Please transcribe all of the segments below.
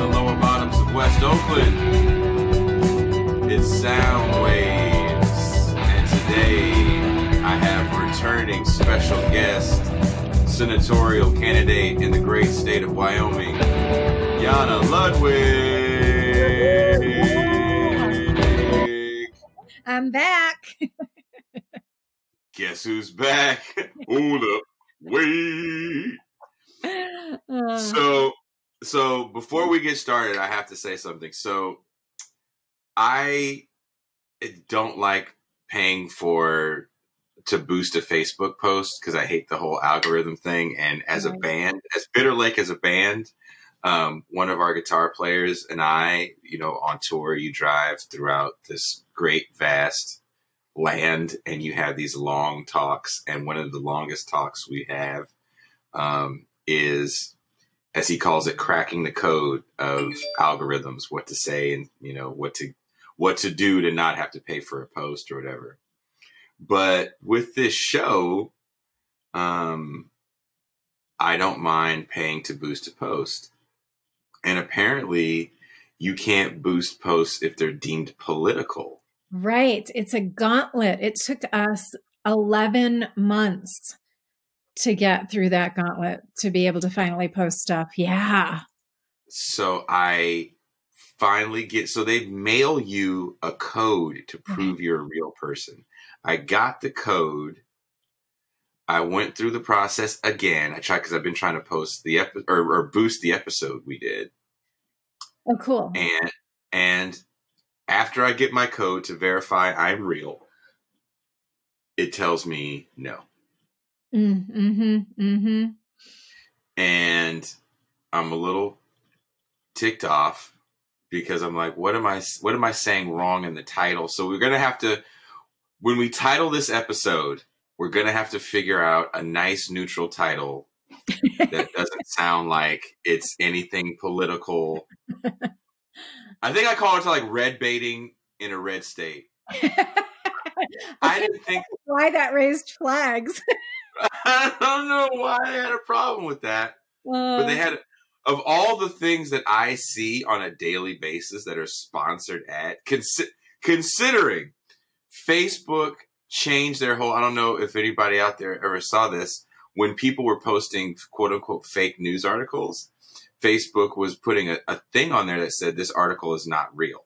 the lower bottoms of West Oakland. It's Soundwaves, and today I have returning special guest, Senatorial candidate in the great state of Wyoming, Yana Ludwig. I'm back. Guess who's back? Hold up, wait. So before we get started, I have to say something. So I don't like paying to boost a Facebook post because I hate the whole algorithm thing. And as a band, as Bitter Lake as a band, one of our guitar players and I, on tour, you drive throughout this great, vast land and you have these long talks. And one of the longest talks we have is, as he calls it, cracking the code of algorithms, what to say and, what to do to not have to pay for a post or whatever. But with this show, I don't mind paying to boost a post. And apparently you can't boost posts if they're deemed political. Right. It's a gauntlet. It took us 11 months to get through that gauntlet to be able to finally post stuff. Yeah. So I finally so they mail you a code to prove you're a real person. I got the code. I went through the process again. I tried because I've been trying to post the or boost the episode we did. Oh, cool. And after I get my code to verify I'm real, it tells me no. And I'm a little ticked off because I'm like, what am I saying wrong in the title? So we're going to have to, when we title this episode, we're going to have to figure out a nice neutral title that doesn't sound like it's anything political. I think I call it like red baiting in a red state. I didn't think why that raised flags. I don't know why they had a problem with that. But they had, of all the things that I see on a daily basis that are sponsored considering Facebook changed their whole, I don't know if anybody out there ever saw this, when people were posting quote unquote fake news articles, Facebook was putting a thing on there that said this article is not real.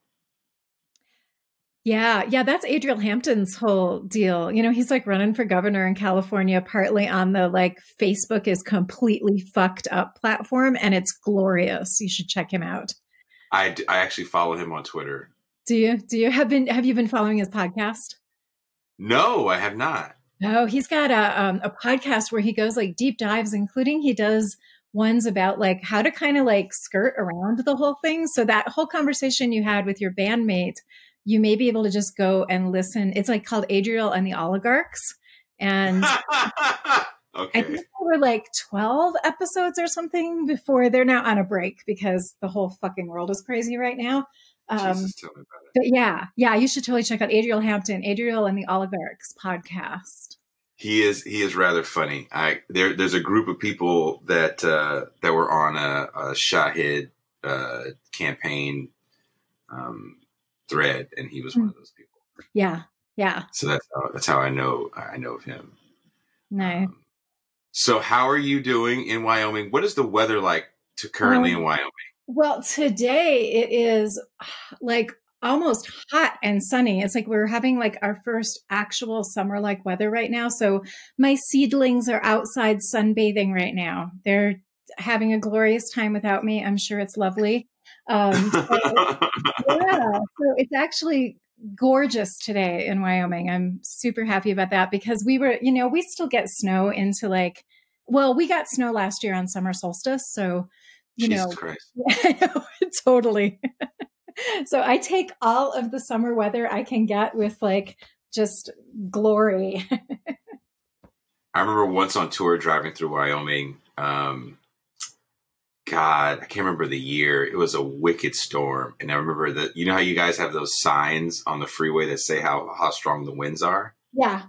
Yeah. That's Adriel Hampton's whole deal. He's like running for governor in California, partly on the Facebook is completely fucked up platform, and it's glorious. You should check him out. I actually follow him on Twitter. Do you have you been following his podcast? No, I have not. No, he's got a podcast where he goes deep dives, including he does ones about how to kind of skirt around the whole thing. So that whole conversation you had with your bandmate, you may be able to just go and listen. It's called Adriel and the Oligarchs. And Okay. I think there were 12 episodes or something before. They're now on a break because the whole fucking world is crazy right now. Jesus, tell me about it. But yeah, you should totally check out Adriel Hampton, Adriel and the Oligarchs podcast. He is rather funny. There's a group of people that were on a Shahid campaign thread, and he was one of those people. Yeah. So that's how I know of him. No. So how are you doing in Wyoming? What is the weather like currently in Wyoming? Well, today it is almost hot and sunny. It's we're having our first actual summer-like weather right now. So my seedlings are outside sunbathing right now. They're having a glorious time without me. I'm sure it's lovely. So it's actually gorgeous today in Wyoming. I'm super happy about that because we were, we still get snow into we got snow last year on summer solstice. So, Jesus Christ. Totally. So I take all of the summer weather I can get with just glory. I remember once on tour driving through Wyoming. God, I can't remember the year. It was a wicked storm. And I remember that, how you guys have those signs on the freeway that say how strong the winds are? Yeah.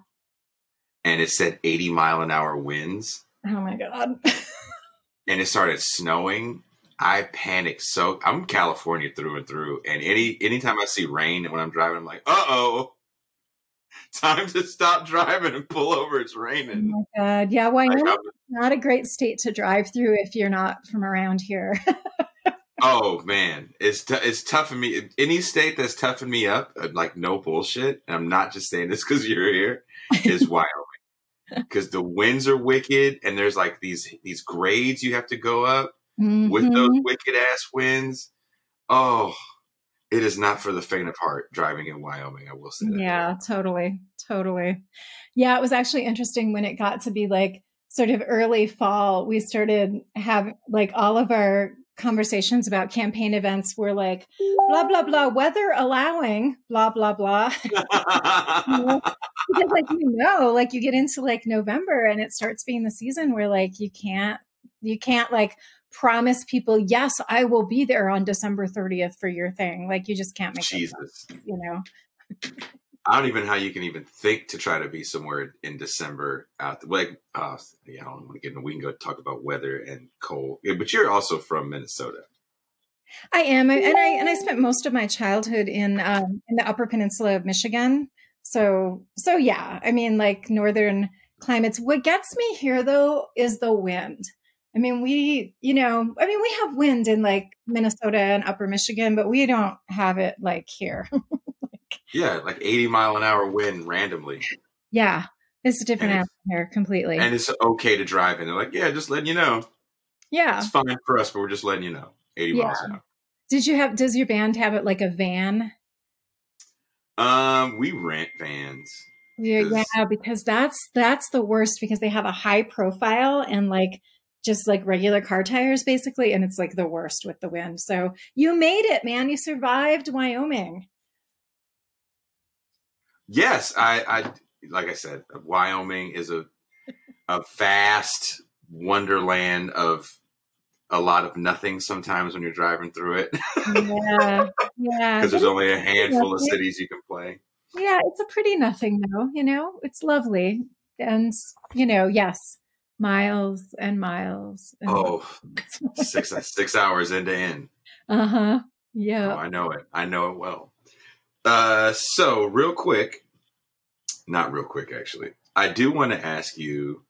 And it said 80-mile-an-hour winds. Oh my God. And it started snowing. I panic. So I'm California through and through. And anytime I see rain when I'm driving, I'm like, uh-oh, time to stop driving and pull over. It's Oh raining. my God. Yeah, Like, Wyoming is not a great state to drive through if you're not from around here. oh man, it's toughing me. Any state that's toughing me up, like no bullshit. And I'm not just saying this because you're here. Is Wyoming. Because the winds are wicked, and there's like these grades you have to go up with those wicked ass winds. Oh, it is not for the faint of heart driving in Wyoming. I will say that. Yeah, totally. Totally. Yeah, it was actually interesting when it got to be like sort of early fall. We started have like all of our conversations about campaign events were like, blah, blah, blah, weather allowing, blah, blah, blah. You know? Because like you get into like November and it starts being the season where like you can't like promise people, yes, I will be there on December 30th for your thing. Like you just can't make Jesus. it, you know. I don't even know how you can even think to try to be somewhere in December out the like yeah, I don't want to get into, we can go talk about weather and cold. Yeah, but you're also from Minnesota. I am. And I spent most of my childhood in the Upper Peninsula of Michigan. So yeah, I mean, like northern climates. What gets me here though is the wind. I mean, we have wind in like Minnesota and Upper Michigan, but we don't have it like here. Yeah, like 80-mile-an-hour wind randomly. Yeah, it's different out here completely. And it's okay to drive in. They're like, yeah, just letting you know. Yeah. It's fine for us, but we're just letting you know. 80 miles an hour. Does your band have it like a van? We rent vans. Yeah, because that's the worst because they have a high profile and like just like regular car tires basically. And it's like the worst with the wind. So you made it, man. You survived Wyoming. Yes, I like I said, Wyoming is a vast wonderland of a lot of nothing sometimes when you're driving through it. Yeah. Because there's only a handful of cities you can play. Yeah, it's a pretty nothing though, it's lovely. And, yes, miles and miles. And 6 hours end to end. Uh-huh. Yeah. Oh, I know it. I know it well. So real quick, not real quick, actually. I do want to ask you,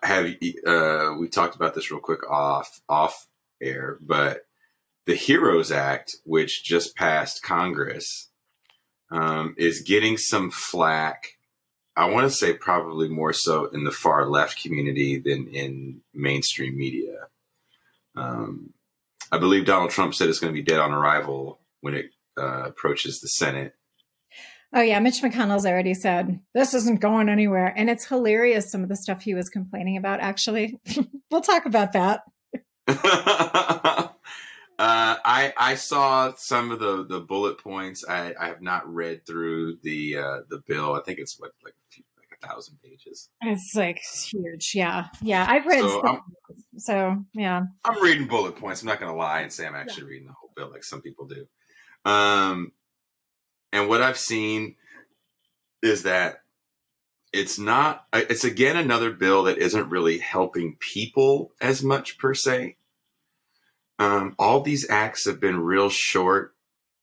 we talked about this real quick off air, but the HEROES Act, which just passed Congress, is getting some flack. I want to say probably more so in the far left community than in mainstream media. I believe Donald Trump said it's going to be dead on arrival when it approaches the Senate. Oh yeah, Mitch McConnell's already said this isn't going anywhere, and it's hilarious some of the stuff he was complaining about. Actually, we'll talk about that. I saw some of the bullet points. I have not read through the bill. I think it's like 1,000 pages. It's like huge. Yeah. I've read. So yeah, I'm reading bullet points. I'm not going to lie and say I'm actually reading the whole bill like some people do. And what I've seen is that it's again another bill that isn't really helping people as much per se. All these acts have been real short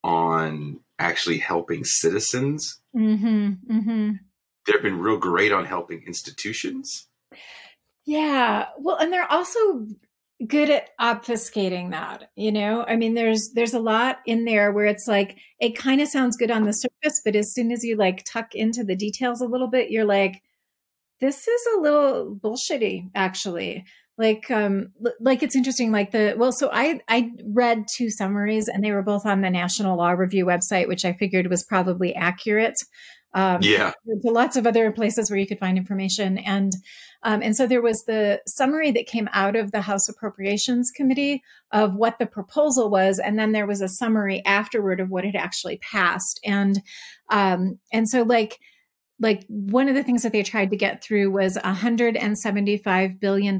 on actually helping citizens. Mm-hmm, mm-hmm. They've been real great on helping institutions. Yeah. Well, and they're also good at obfuscating that, I mean, there's a lot in there where it's like, it kind of sounds good on the surface, but as soon as you like tuck into the details a little bit, you're like, this is a little bullshitty, actually. Like it's interesting, so I read two summaries and they were both on the National Law Review website, which I figured was probably accurate. There's lots of other places where you could find information. And so there was the summary that came out of the House Appropriations Committee of what the proposal was. And then there was a summary afterward of what had actually passed. And so like one of the things that they tried to get through was $175 billion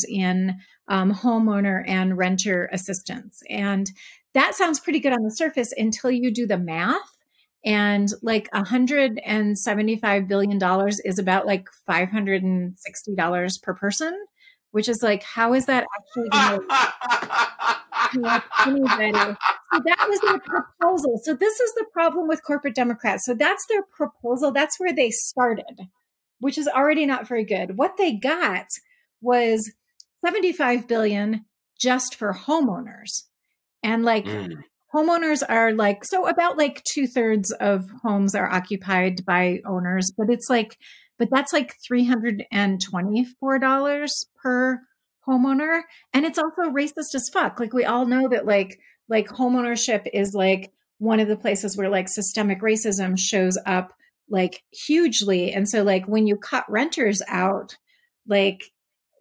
in homeowner and renter assistance. And that sounds pretty good on the surface until you do the math. And like $175 billion is about like $560 per person, which is like, how is that actually going to help anybody? So that was their proposal. So this is the problem with corporate Democrats. So that's their proposal. That's where they started, which is already not very good. What they got was $75 billion just for homeowners. And like homeowners are like, so about like 2/3 of homes are occupied by owners, but it's like, but that's like $324 per homeowner. And it's also racist as fuck. Like we all know that like homeownership is like one of the places where like systemic racism shows up like hugely. And so like when you cut renters out, like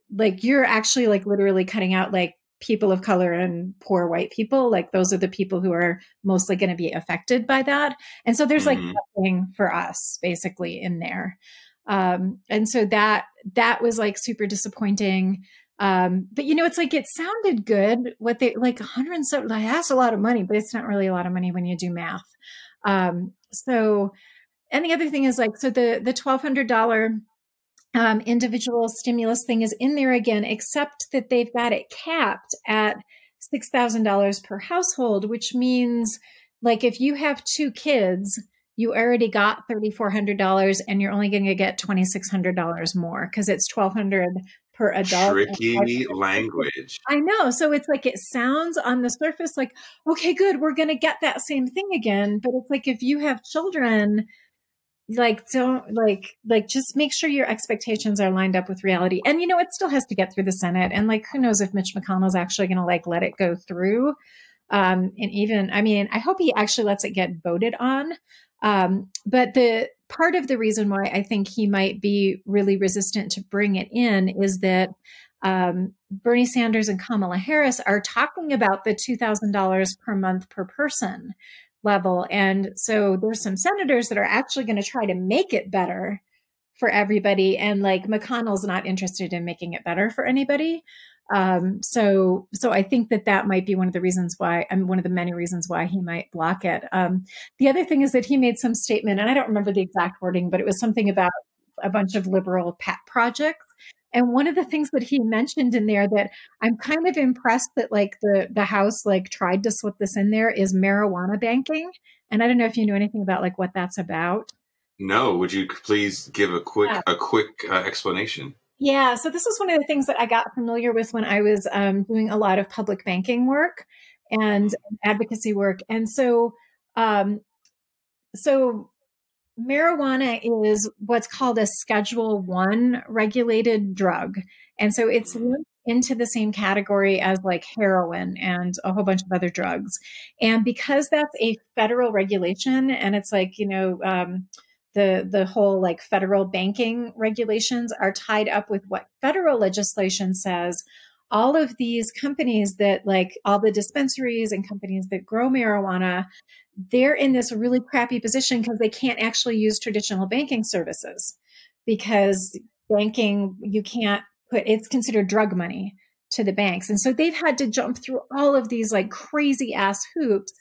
you're actually like literally cutting out like people of color and poor white people. Like those are the people who are mostly going to be affected by that. And so there's like nothing for us basically in there. And so that was like super disappointing. But you know, it's like, it sounded good what they like 107, that's a lot of money, but it's not really a lot of money when you do math. So, and the other thing is like, so the $1,200 individual stimulus thing is in there again, except that they've got it capped at $6,000 per household, which means like if you have 2 kids, you already got $3,400 and you're only going to get $2,600 more because it's $1,200 per adult. Tricky language. I know. So it's like, it sounds on the surface like, okay, good, we're going to get that same thing again. But it's like, if you have children, like, don't like just make sure your expectations are lined up with reality. And, you know, it still has to get through the Senate. And like, who knows if Mitch McConnell's actually going to like let it go through. And even, I mean, I hope he actually lets it get voted on. But the part of the reason why I think he might be really resistant to bring it in is that Bernie Sanders and Kamala Harris are talking about the $2,000 per month per person level. And so there's some senators that are actually going to try to make it better for everybody. And like McConnell's not interested in making it better for anybody. So I think that might be one of the reasons why, one of the many reasons why he might block it. The other thing is that he made some statement, and I don't remember the exact wording, but it was something about a bunch of liberal pet projects. And one of the things that he mentioned in there that I'm kind of impressed that like the House like tried to slip this in there is marijuana banking. And I don't know if you know anything about like what that's about. No, would you please give a quick explanation? Yeah, so this is one of the things that I got familiar with when I was doing a lot of public banking work and advocacy work. And so marijuana is what's called a Schedule I regulated drug. And so it's linked into the same category as like heroin and a whole bunch of other drugs. And because that's a federal regulation, and it's like, you know, the whole like federal banking regulations are tied up with what federal legislation says, all of these companies that like all the dispensaries and companies that grow marijuana, they're in this really crappy position because they can't actually use traditional banking services because banking, you can't put, it's considered drug money to the banks. And so they've had to jump through all of these like crazy ass hoops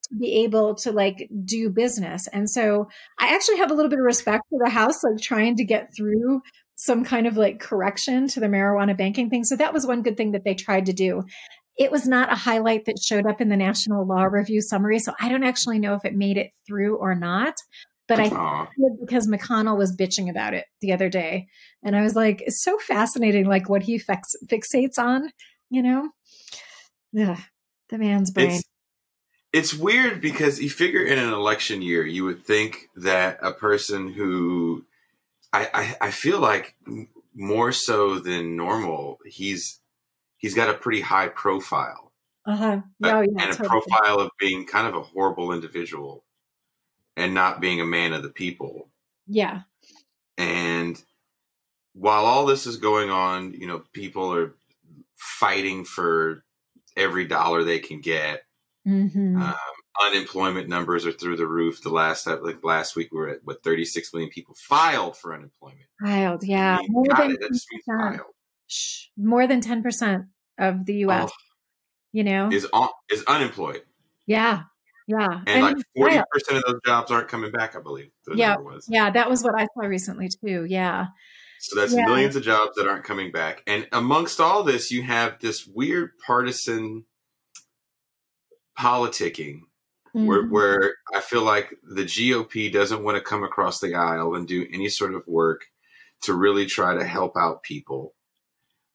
to be able to like do business. And so I actually have a little bit of respect for the House, like trying to get through some kind of like correction to the marijuana banking thing. So that was one good thing that they tried to do. It was not a highlight that showed up in the National Law Review summary. So I don't actually know if it made it through or not, but I think because McConnell was bitching about it the other day. And I was like, it's so fascinating, like what he fixates on, you know? Yeah, the man's brain. It's weird because you figure in an election year, you would think that a person who I feel like more so than normal, he's got a pretty high profile. And a profile of being kind of a horrible individual and not being a man of the people. Yeah. And while all this is going on, you know, people are fighting for every dollar they can get. Mm-hmm. Unemployment numbers are through the roof. Last week, we were at 36 million people filed for unemployment. Filed, yeah. More than 10% of the U.S. You know, is unemployed. Yeah, yeah. And like 40% of those jobs aren't coming back, I believe. Yeah, that was what I saw recently too. Yeah. So that's Yeah. millions of jobs that aren't coming back. And amongst all this, you have this weird partisan politicking where I feel like the GOP doesn't want to come across the aisle and do any sort of work to really try to help out people.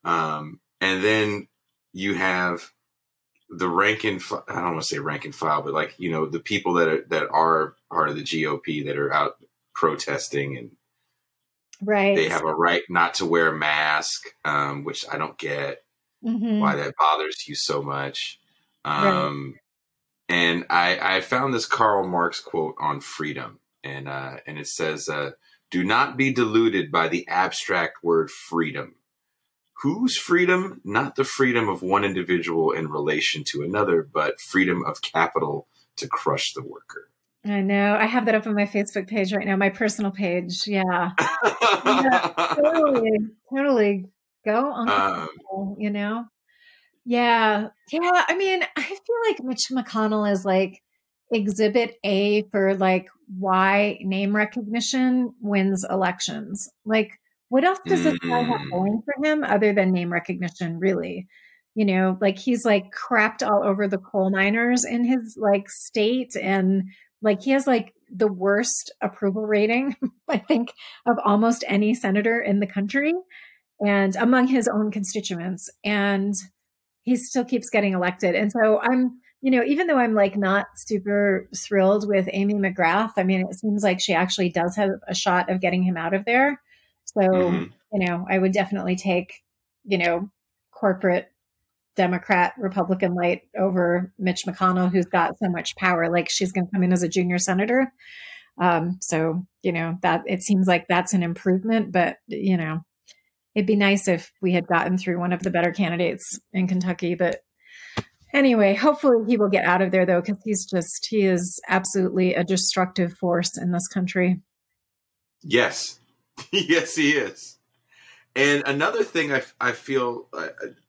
And then you have the rank and I don't want to say rank and file, but like, you know, the people that are part of the GOP that are out protesting, and they have a right not to wear a mask, which I don't get why that bothers you so much. And I found this Karl Marx quote on freedom, and it says, "Do not be deluded by the abstract word freedom. Whose freedom? Not the freedom of one individual in relation to another, but freedom of capital to crush the worker." I know. I have that up on my Facebook page right now, my personal page. Yeah. Totally. Go on, you know? Yeah. Yeah. I mean, I feel like Mitch McConnell is like exhibit A for like why name recognition wins elections. Like, what else does this guy have going for him other than name recognition, really? You know, like he's like crapped all over the coal miners in his like state, and like he has like the worst approval rating, I think, of almost any senator in the country and among his own constituents. And he still keeps getting elected. And so I'm, you know, even though I'm like not super thrilled with Amy McGrath, I mean, it seems like she actually does have a shot of getting him out of there. So, you know, I would definitely take, you know, corporate Democrat Republican light over Mitch McConnell, who's got so much power. Like she's going to come in as a junior senator. So, you know, that it seems like that's an improvement, but you know, it'd be nice if we had gotten through one of the better candidates in Kentucky. But anyway, hopefully he will get out of there, though, because he is absolutely a destructive force in this country. Yes. Yes, he is. And another thing I feel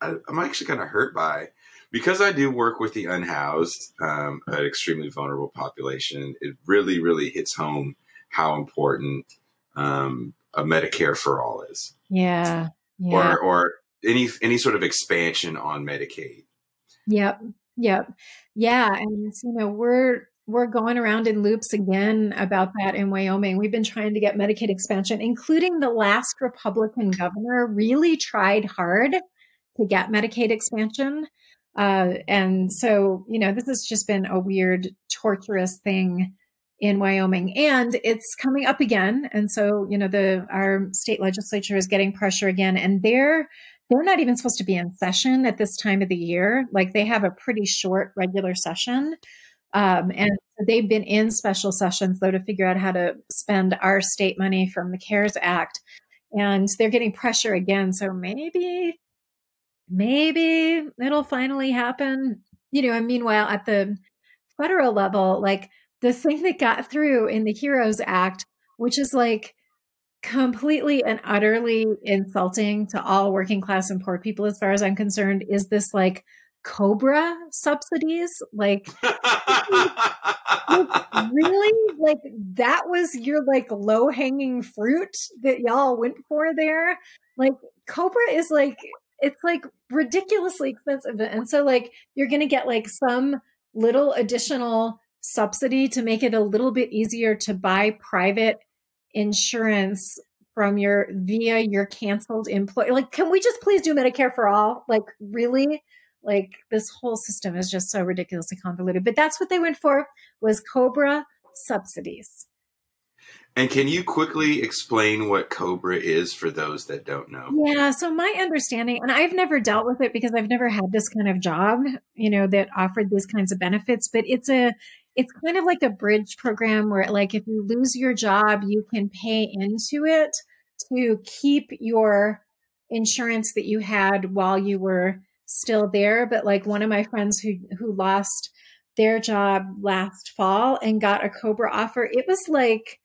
I'm actually kind of hurt by, because I do work with the unhoused, an extremely vulnerable population. It really, really hits home how important a Medicare for all is. Yeah. Or any sort of expansion on Medicaid. Yep. Yeah. And you know, we're going around in loops again about that in Wyoming. We've been trying to get Medicaid expansion, including the last Republican governor really tried hard to get Medicaid expansion. And so, you know, this has just been a weird, torturous thing in Wyoming, and it's coming up again. And so, you know, our state legislature is getting pressure again, and they're not even supposed to be in session at this time of the year. Like they have a pretty short regular session. And they've been in special sessions, though, to figure out how to spend our state money from the CARES Act. And they're getting pressure again. So maybe it'll finally happen. You know, and meanwhile, at the federal level, like the thing that got through in the HEROES Act, which is like completely and utterly insulting to all working class and poor people, as far as I'm concerned, is this like COBRA subsidies. Like really, like that was your like low hanging fruit that y'all went for there. Like COBRA is like, it's like ridiculously expensive. And so like, you're going to get like some little additional subsidy to make it a little bit easier to buy private insurance from via your canceled employee. Like, can we just please do Medicare for all? Like, really? Like, this whole system is just so ridiculously convoluted. But that's what they went for, was COBRA subsidies. And can you quickly explain what COBRA is for those that don't know? Yeah. So my understanding, and I've never dealt with it because I've never had this kind of job, you know, that offered these kinds of benefits, but it's kind of like a bridge program where like, if you lose your job, you can pay into it to keep your insurance that you had while you were still there. But like one of my friends who lost their job last fall and got a COBRA offer, it was like,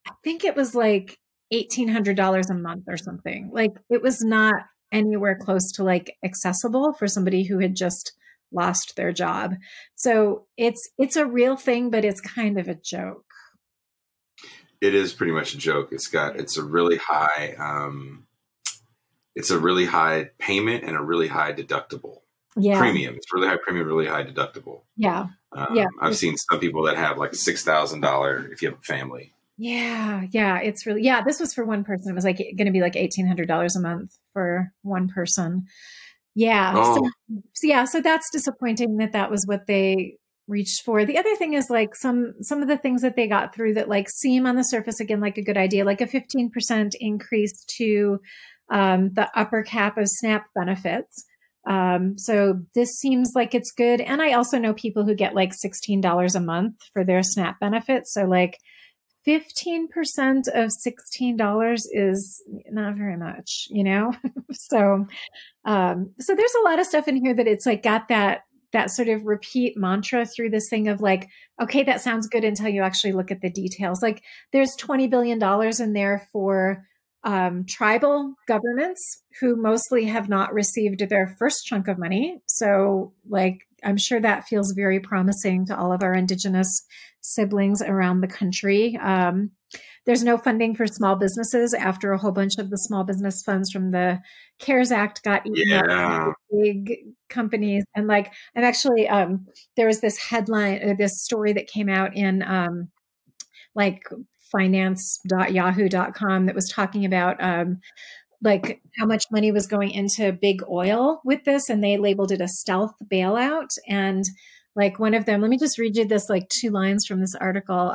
I think it was like $1,800 a month or something. Like it was not anywhere close to like accessible for somebody who had just lost their job. So it's a real thing, but it's kind of a joke. It is pretty much a joke. It's a really high payment and a really high deductible. Yeah. Premium. It's really high premium, really high deductible. Yeah. I've seen some people that have like $6,000 if you have a family. Yeah. It's really, this was for one person. It was like going to be like $1,800 a month for one person. Yeah. Oh. So that's disappointing that was what they reached for. The other thing is like some of the things that they got through that like seem on the surface again like a good idea, like a 15% increase to the upper cap of SNAP benefits. So this seems like it's good. And I also know people who get like $16 a month for their SNAP benefits. So like 15% of $16 is not very much, you know? So there's a lot of stuff in here that it's like got that sort of repeat mantra through this thing of like, okay, that sounds good until you actually look at the details. Like there's $20 billion in there for tribal governments who mostly have not received their first chunk of money. So like, I'm sure that feels very promising to all of our Indigenous siblings around the country. There's no funding for small businesses after a whole bunch of the small business funds from the CARES Act got eaten up by big companies. And like, I'm actually, there was this headline, or this story that came out in like finance.yahoo.com that was talking about like how much money was going into big oil with this. And they labeled it a stealth bailout. And like one of them, let me just read you this, like 2 lines from this article.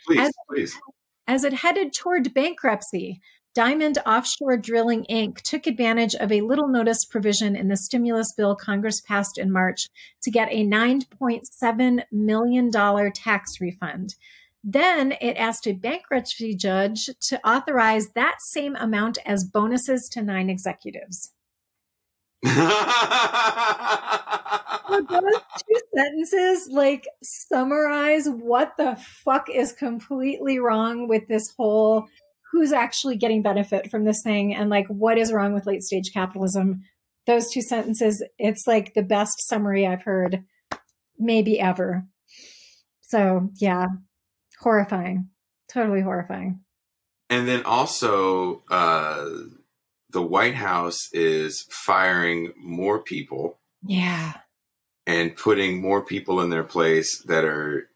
Yes, please. As it headed toward bankruptcy, Diamond Offshore Drilling Inc. took advantage of a little notice provision in the stimulus bill Congress passed in March to get a $9.7 million tax refund. Then it asked a bankruptcy judge to authorize that same amount as bonuses to 9 executives. So those 2 sentences like summarize what the fuck is completely wrong with this whole who's actually getting benefit from this thing and like what is wrong with late stage capitalism. Those 2 sentences, it's like the best summary I've heard maybe ever. So yeah, horrifying, totally horrifying. And then also the White House is firing more people. Yeah. And putting more people in their place that are,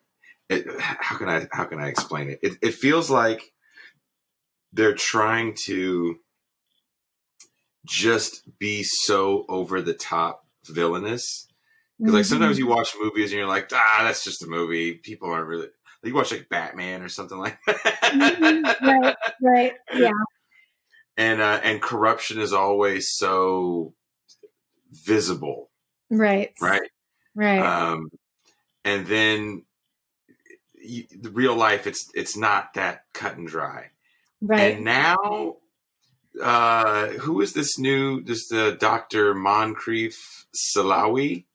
how can I explain it? It feels like they're trying to just be so over the top villainous. Because like sometimes you watch movies and you're like, that's just a movie. People aren't really. You watch like Batman or something like that. Right, yeah. And corruption is always so visible. Right. And then the real life, it's not that cut and dry. Right. And now, who is this Dr. Moncrief Salawi?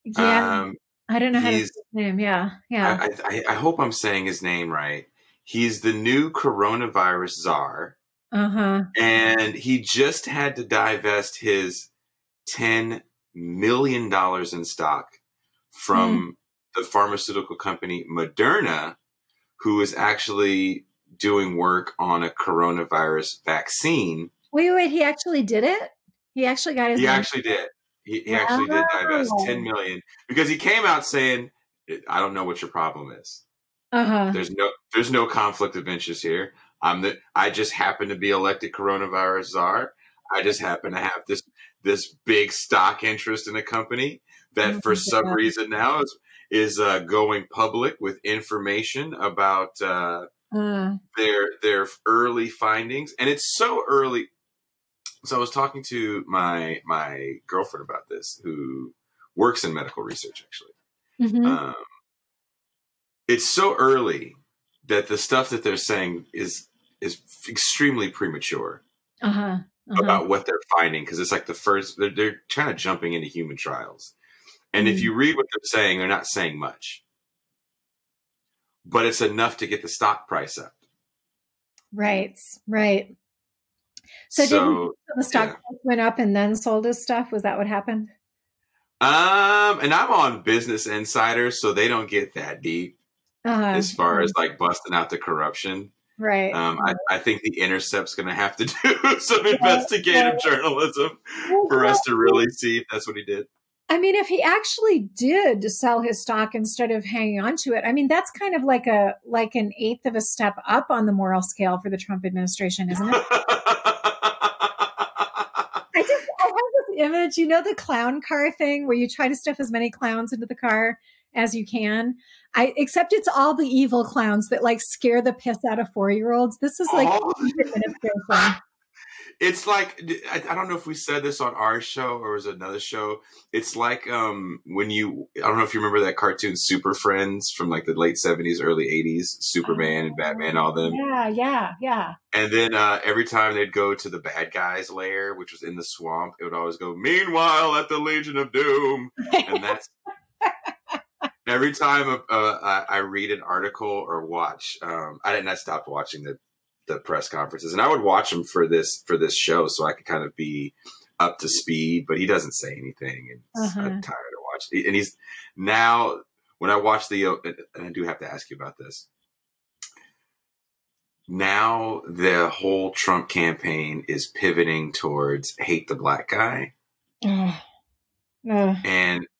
Yeah. I don't know how to say his name. Yeah. I hope I'm saying his name right. He's the new coronavirus czar. And he just had to divest his $10 million in stock from the pharmaceutical company Moderna, who is actually doing work on a coronavirus vaccine. Wait, he actually did it? He actually got his He actually did. He actually did divest 10 million because he came out saying, I don't know what your problem is. There's no conflict of interest here. I just happen to be elected coronavirus czar. I just happen to have this big stock interest in a company that for some reason now is going public with information about their early findings. And it's so early. So I was talking to my girlfriend about this, who works in medical research, actually. It's so early that the stuff that they're saying is extremely premature about what they're finding, because it's like they're kind of jumping into human trials. And if you read what they're saying, they're not saying much. But it's enough to get the stock price up. Right. So did the stock price went up and then sold his stuff? Was that what happened? And I'm on Business Insider, so they don't get that deep. as far as like busting out the corruption. Right. I think The Intercept's going to have to do some investigative journalism for us to really see if that's what he did. I mean, if he actually did sell his stock instead of hanging on to it, I mean, that's kind of like an eighth of a step up on the moral scale for the Trump administration, isn't it? I have this image, you know, the clown car thing where you try to stuff as many clowns into the car as you can. Except it's all the evil clowns that like scare the piss out of 4-year-olds. This is like administration. It's like, I don't know if we said this on our show or was it another show. It's like when I don't know if you remember that cartoon Super Friends from like the late 70s, early 80s, Superman and Batman, all them. Yeah. And then every time they'd go to the bad guy's lair, which was in the swamp, it would always go, "Meanwhile at the Legion of Doom." And that's every time I read an article or watch, I stopped watching the press conferences, and I would watch them for this show so I could kind of be up to speed, but he doesn't say anything, and I'm tired of watching. And he's now, when I watch and I do have to ask you about this. Now the whole Trump campaign is pivoting towards hate the black guy. And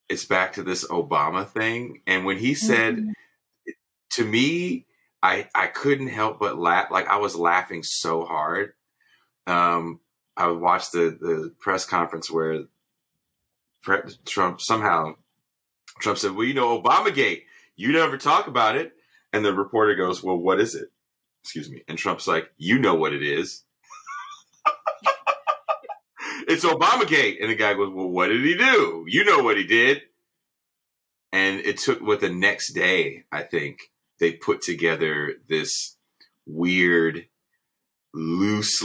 it's back to this Obama thing. And when he said, to me, I couldn't help but laugh. Like, I was laughing so hard. I would watch the press conference where Trump said, "Well, you know, Obamagate, you never talk about it." And the reporter goes, "Well, what is it?" Excuse me. And Trump's like, "You know what it is." "It's Obamagate." And the guy goes, "Well, what did he do? You know what he did." And it took, the next day, I think, they put together this weird, loose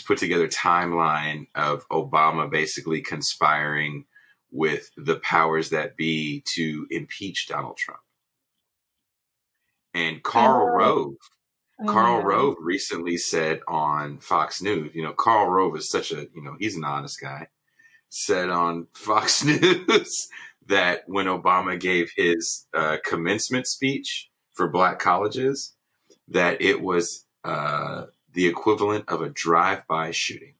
put together timeline of Obama basically conspiring with the powers that be to impeach Donald Trump. And Karl Rove recently said on Fox News, you know, Karl Rove is such a, you know, he's an honest guy, said on Fox News that when Obama gave his commencement speech for black colleges, that it was the equivalent of a drive-by shooting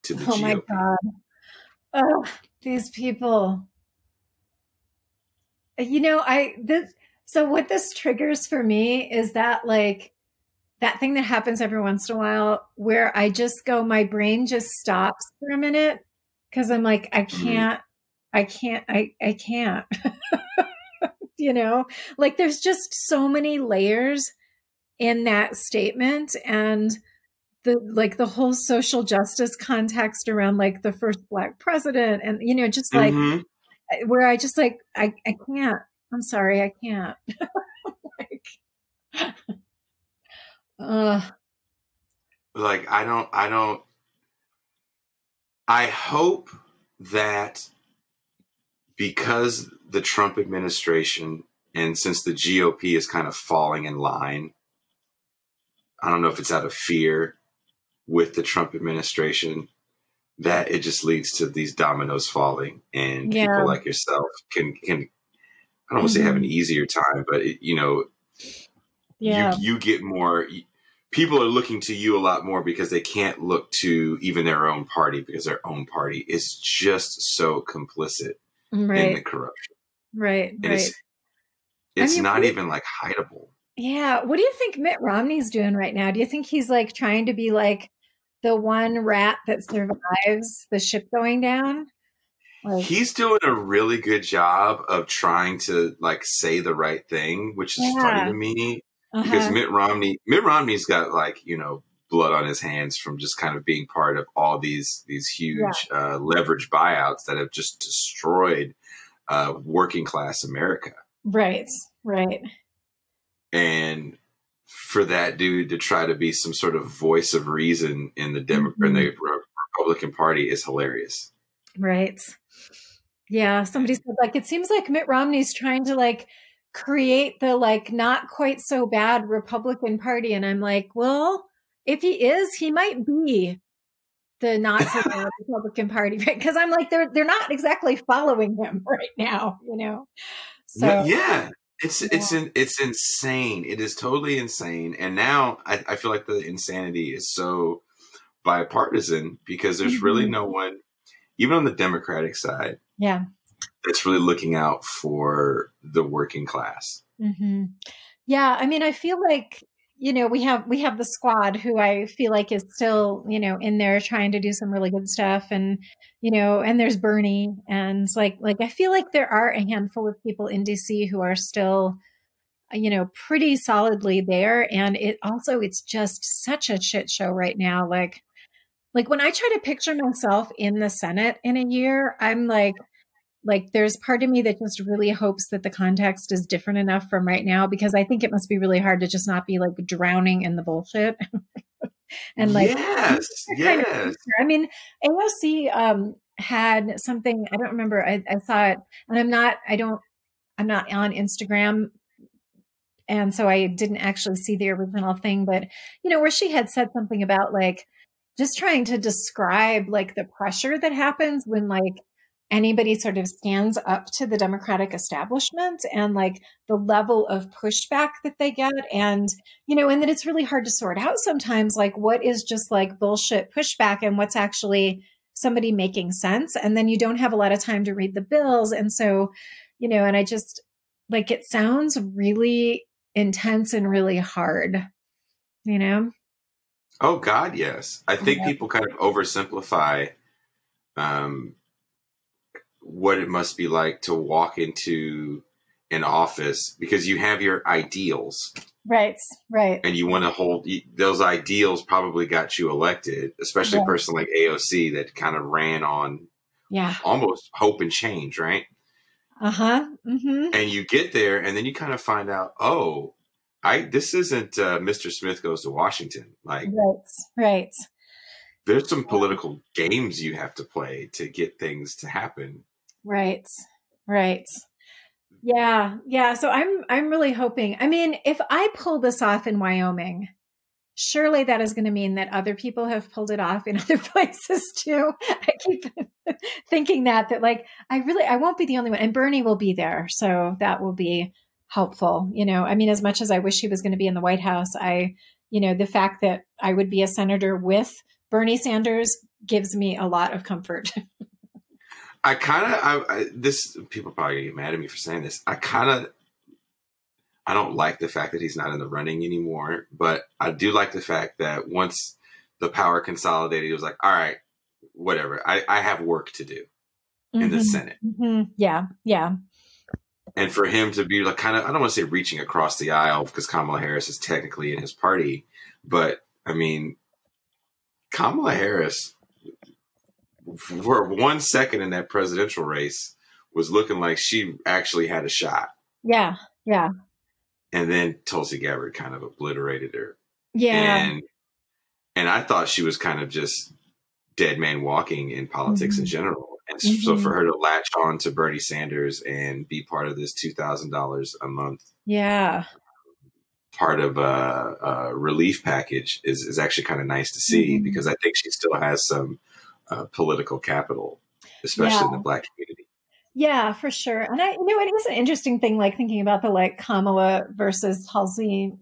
to the GOP. Oh, my God. Oh, these people. You know, so what this triggers for me is that, like, that thing that happens every once in a while where I just go, my brain just stops for a minute because I'm like, I can't. You know, like, there's just so many layers in that statement, and the whole social justice context around like the first black president, and, you know, just like where I just like, I can't, I'm sorry, I can't. Like, I hope that because the Trump administration, and since the GOP is kind of falling in line, I don't know if it's out of fear with the Trump administration, that it just leads to these dominoes falling, and people like yourself can I don't want to say have an easier time, but you get more. People are looking to you a lot more because they can't look to even their own party, because their own party is just so complicit in the corruption. Right. And it's not even like hideable. Yeah. What do you think Mitt Romney's doing right now? Do you think he's like trying to be like the one rat that survives the ship going down? Like, he's doing a really good job of trying to like say the right thing, which is funny to me. Because Mitt Romney's got, like, you know, blood on his hands from just kind of being part of all these huge leverage buyouts that have just destroyed working class America. Right. And for that dude to try to be some sort of voice of reason in the in the Republican Party is hilarious. Right. Yeah. Somebody said, like, it seems like Mitt Romney's trying to like create the like not quite so bad Republican Party. And I'm like, well, if he is, he might be the not so bad Republican Party, right? Because I'm like, they're not exactly following him right now, you know. So Yeah, yeah. it's insane. It is totally insane. And now I feel like the insanity is so bipartisan because there's really Mhm. no one, even on the Democratic side, Yeah. that's really looking out for the working class. Hmm. Yeah, I mean, I feel like, we have the squad who I feel like is still, in there trying to do some really good stuff, and and there's Bernie, and it's like I feel like there are a handful of people in DC who are still, pretty solidly there, and it's just such a shit show right now. Like when I try to picture myself in the Senate in a year, I'm like there's part of me that just really hopes that the context is different enough from right now, because I think it must be really hard to just not be like drowning in the bullshit and like Yes, kind of yes. I mean, AOC had something, I don't remember, I saw it, and I'm not on Instagram, and so I didn't actually see the original thing, but where she had said something about like just trying to describe like the pressure that happens when like anybody sort of stands up to the Democratic establishment, and like the level of pushback that they get, and and that it's really hard to sort out sometimes like what is just like bullshit pushback and what's actually somebody making sense, and then you don't have a lot of time to read the bills, and so and I just like it sounds really intense and really hard, you know? Oh God, yes. I think Yeah. people kind of oversimplify um, what it must be like to walk into an office because you have your ideals Right. Right. and you want to hold those ideals. Probably got you elected, especially a Right. person like AOC that kind of ran on Yeah. almost hope and change, right? Uh-huh. Mm-hmm. And you get there and then you kind of find out, oh, I this isn't Mr. Smith Goes to Washington. Like Right. Right. there's some political games you have to play to get things to happen. Right. Right. Yeah. Yeah. So I'm really hoping. I mean, if I pull this off in Wyoming, surely that is going to mean that other people have pulled it off in other places too. I keep thinking that like I won't be the only one, and Bernie will be there, so that will be helpful. I mean, as much as I wish he was going to be in the White House, the fact that I would be a senator with Bernie Sanders gives me a lot of comfort. I kind of, this people probably get mad at me for saying this. I don't like the fact that he's not in the running anymore, but I do like the fact that once the power consolidated, he was like, all right, whatever. I have work to do in the Mm-hmm. Senate. Mm-hmm. Yeah. Yeah. And for him to be like kind of, I don't want to say reaching across the aisle because Kamala Harris is technically in his party, but I mean, Kamala Harris, for 1 second in that presidential race, was looking like she actually had a shot. Yeah. Yeah. And then Tulsi Gabbard kind of obliterated her. Yeah. And I thought she was kind of just dead man walking in politics in Mm-hmm. general. And so for Mm-hmm. her to latch on to Bernie Sanders and be part of this $2,000 a month, Yeah. part of a relief package is actually kind of nice to see Mm-hmm. because I think she still has some political capital, Yeah. especially in the Black community. Yeah, for sure. And it is an interesting thing, like thinking about the like Kamala versus Halsey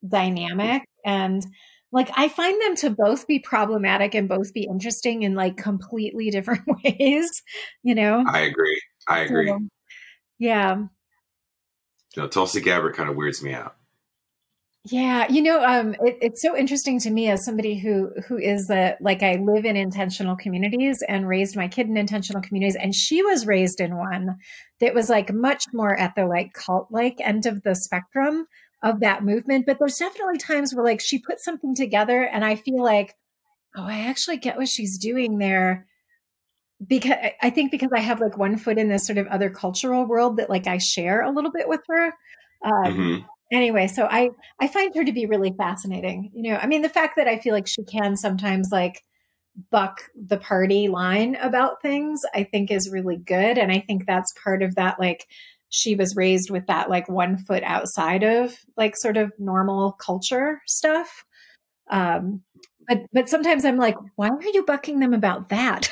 dynamic. And like, I find them to both be problematic and both be interesting in like completely different ways, you know? I agree. I agree. So, yeah. Tulsi Gabbard kind of weirds me out. Yeah, it's so interesting to me as somebody who is like I live in intentional communities and raised my kid in intentional communities, and she was raised in one that was like much more at the like cult like end of the spectrum of that movement. But there's definitely times where like she put something together, and I feel like, oh, I actually get what she's doing there, because I think because I have like one foot in this sort of other cultural world that like I share a little bit with her. Mm-hmm. Anyway, so I find her to be really fascinating. I mean, the fact that I feel like she can sometimes like buck the party line about things, I think is really good. And I think that's part of that, like she was raised with that like one foot outside of like sort of normal culture stuff. Um, but sometimes I'm like, why are you bucking them about that?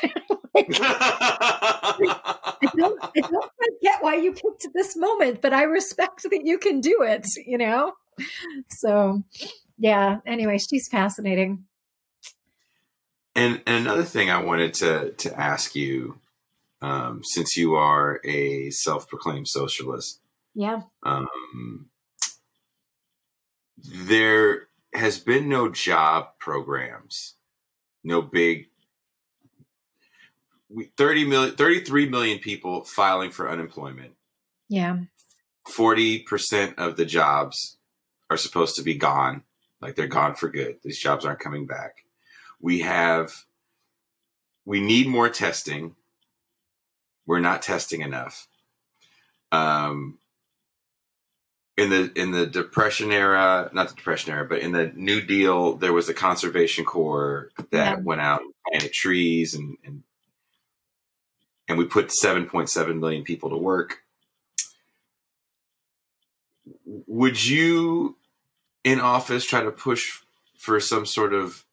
Like, I don't quite get why you picked this moment, but I respect that you can do it, you know? So yeah, anyway, she's fascinating. And another thing I wanted to ask you, since you are a self-proclaimed socialist, Yeah. There has been no job programs, no big 33 million people filing for unemployment. Yeah. 40% of the jobs are supposed to be gone. Like they're gone for good. These jobs aren't coming back. We need more testing. We're not testing enough. In the Depression era, not the Depression era, but in the New Deal, there was a Conservation Corps that went out and planted trees, and we put 7.7 million people to work. Would you, in office, try to push for some sort of,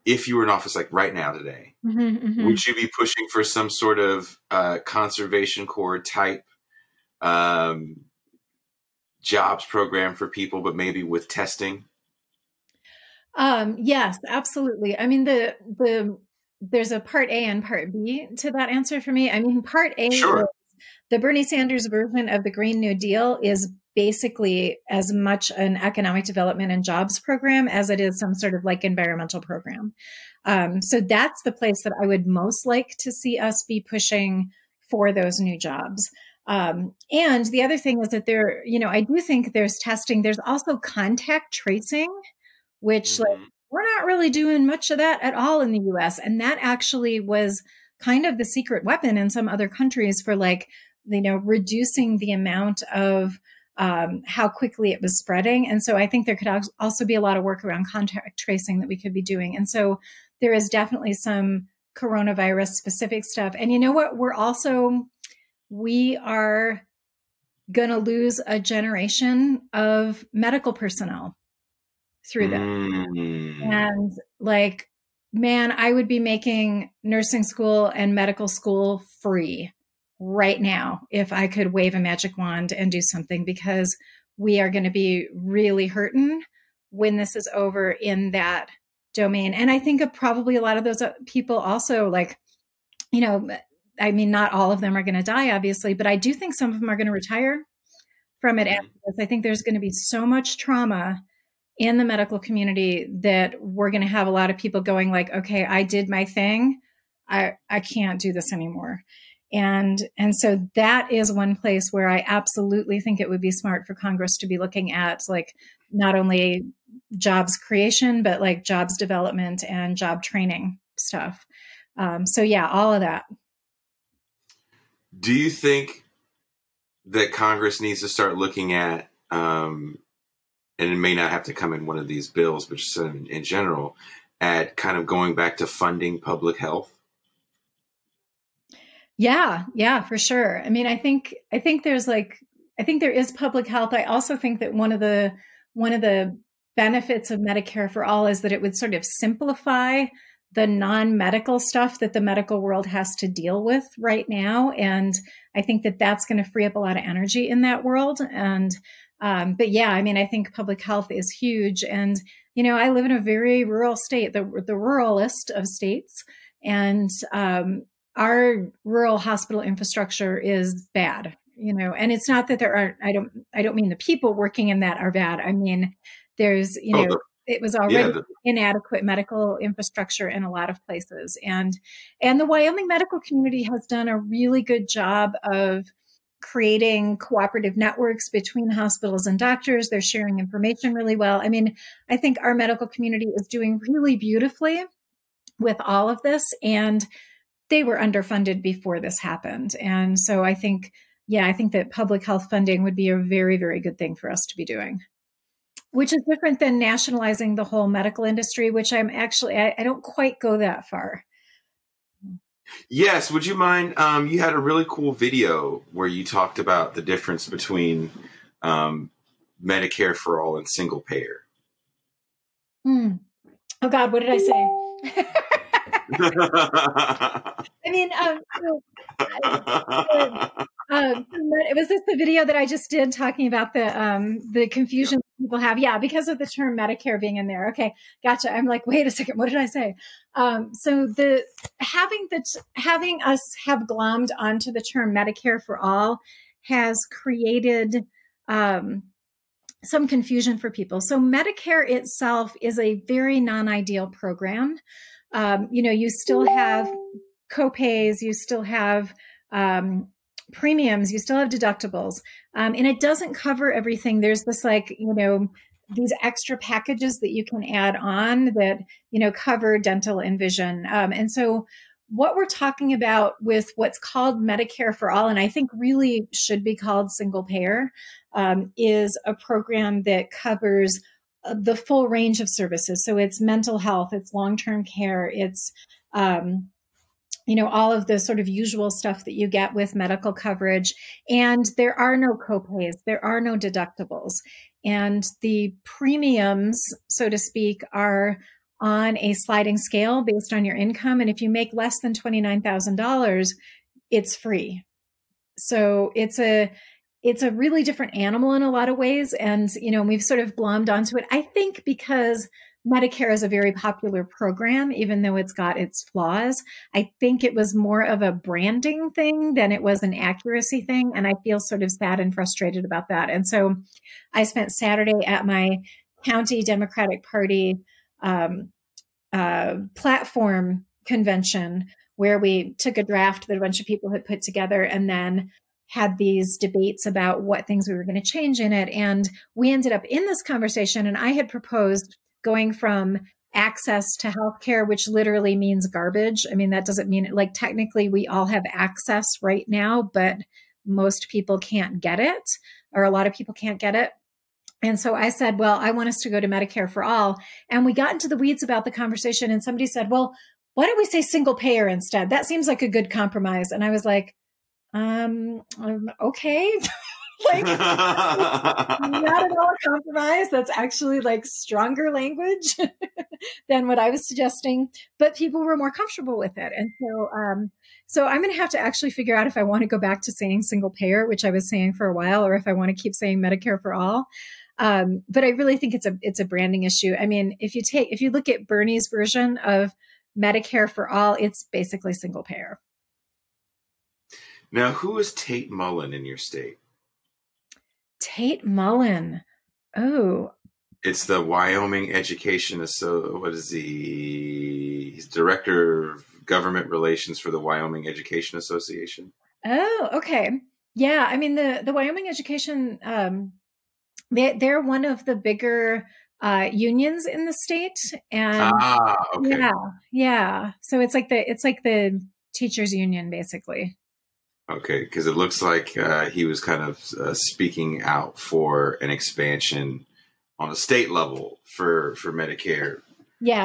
if you were in office like right now today, would you be pushing for some sort of Conservation Corps type jobs program for people, but maybe with testing? Yes, absolutely. I mean, there's a part A and part B to that answer for me. I mean, part A, sure. is the Bernie Sanders version of the Green New Deal is basically as much an economic development and jobs program as it is some sort of like environmental program. So that's the place that I would most like to see us be pushing for those new jobs. And the other thing is that there, I do think there's testing. There's also contact tracing, which like we're not really doing much of that at all in the US. And that actually was kind of the secret weapon in some other countries for like, reducing the amount of how quickly it was spreading. And so I think there could also be a lot of work around contact tracing that we could be doing. And so there is definitely some coronavirus specific stuff. And you know what? We are going to lose a generation of medical personnel through this. And like, man, I would be making nursing school and medical school free right now if I could wave a magic wand and do something, because we are going to be really hurting when this is over in that domain. And I think probably a lot of those people also, like, I mean, not all of them are going to die, obviously, but I do think some of them are going to retire from it after this. I think there's going to be so much trauma in the medical community that we're going to have a lot of people going like, okay, I did my thing. I can't do this anymore. And so that is one place where I absolutely think it would be smart for Congress to be looking at like not only jobs creation, but like jobs development and job training stuff. So yeah, all of that. Do you think that Congress needs to start looking at, and it may not have to come in one of these bills, but just in general, at kind of going back to funding public health? Yeah, for sure. I mean, I think there is public health. I also think that one of the benefits of Medicare for All is that it would sort of simplify the non-medical stuff that the medical world has to deal with right now. And I think that that's going to free up a lot of energy in that world. And, but yeah, I mean, I think public health is huge. And, I live in a very rural state, the ruralist of states. And, our rural hospital infrastructure is bad, and it's not that there aren't, I don't mean the people working in that are bad. I mean, there's, it was already inadequate medical infrastructure in a lot of places. And the Wyoming medical community has done a really good job of creating cooperative networks between hospitals and doctors. They're sharing information really well. I mean, I think our medical community is doing really beautifully with all of this. And they were underfunded before this happened. And so I think that public health funding would be a very, very good thing for us to be doing, which is different than nationalizing the whole medical industry, which I don't quite go that far. Yes. Would you mind? You had a really cool video where you talked about the difference between Medicare for All and single payer. Oh God, what did I say? I mean, It was this the video that I just did talking about the confusion people have. Yeah, because of the term Medicare being in there. Okay, gotcha. I'm like, wait a second, what did I say? So the having us have glommed onto the term Medicare for all has created some confusion for people. So Medicare itself is a very non-ideal program. You still have co-pays, you still have premiums, you still have deductibles, and it doesn't cover everything. There's this these extra packages that you can add on that cover dental and vision, and so what we're talking about with what's called Medicare for All, and I think really should be called single payer, is a program that covers the full range of services. So it's mental health, it's long-term care, it's all of the sort of usual stuff that you get with medical coverage. And there are no copays, there are no deductibles. And the premiums, so to speak, are on a sliding scale based on your income. And if you make less than $29,000, it's free. So it's a really different animal in a lot of ways. And, we've sort of glommed onto it, I think, because Medicare is a very popular program, even though it's got its flaws. I think it was more of a branding thing than it was an accuracy thing. And I feel sort of sad and frustrated about that. And so I spent Saturday at my county Democratic Party platform convention where we took a draft that a bunch of people had put together and then had these debates about what things we were going to change in it. And we ended up in this conversation, and I had proposed going from access to healthcare, which literally means garbage. I mean, that doesn't mean like technically we all have access right now, but most people can't get it, or a lot of people can't get it. And so I said, well, I want us to go to Medicare for all. And we got into the weeds about the conversation, and somebody said, well, why don't we say single payer instead? That seems like a good compromise. And I was like, okay. Like, not at all a compromise. That's actually like stronger language than what I was suggesting, but people were more comfortable with it. And so I'm going to have to actually figure out if I want to go back to saying single payer, which I was saying for a while, or if I want to keep saying Medicare for all. But I really think it's a branding issue. I mean, if you look at Bernie's version of Medicare for all, it's basically single payer. Now, who is Tate Mullen in your state? Tate Mullen. Oh. It's the Wyoming Education. What is he? He's Director of Government Relations for the Wyoming Education Association. Oh, okay. Yeah. I mean, the Wyoming Education, they're one of the bigger unions in the state. And okay. Yeah. So it's like the teachers union, basically. Okay, because it looks like he was kind of speaking out for an expansion on a state level for Medicare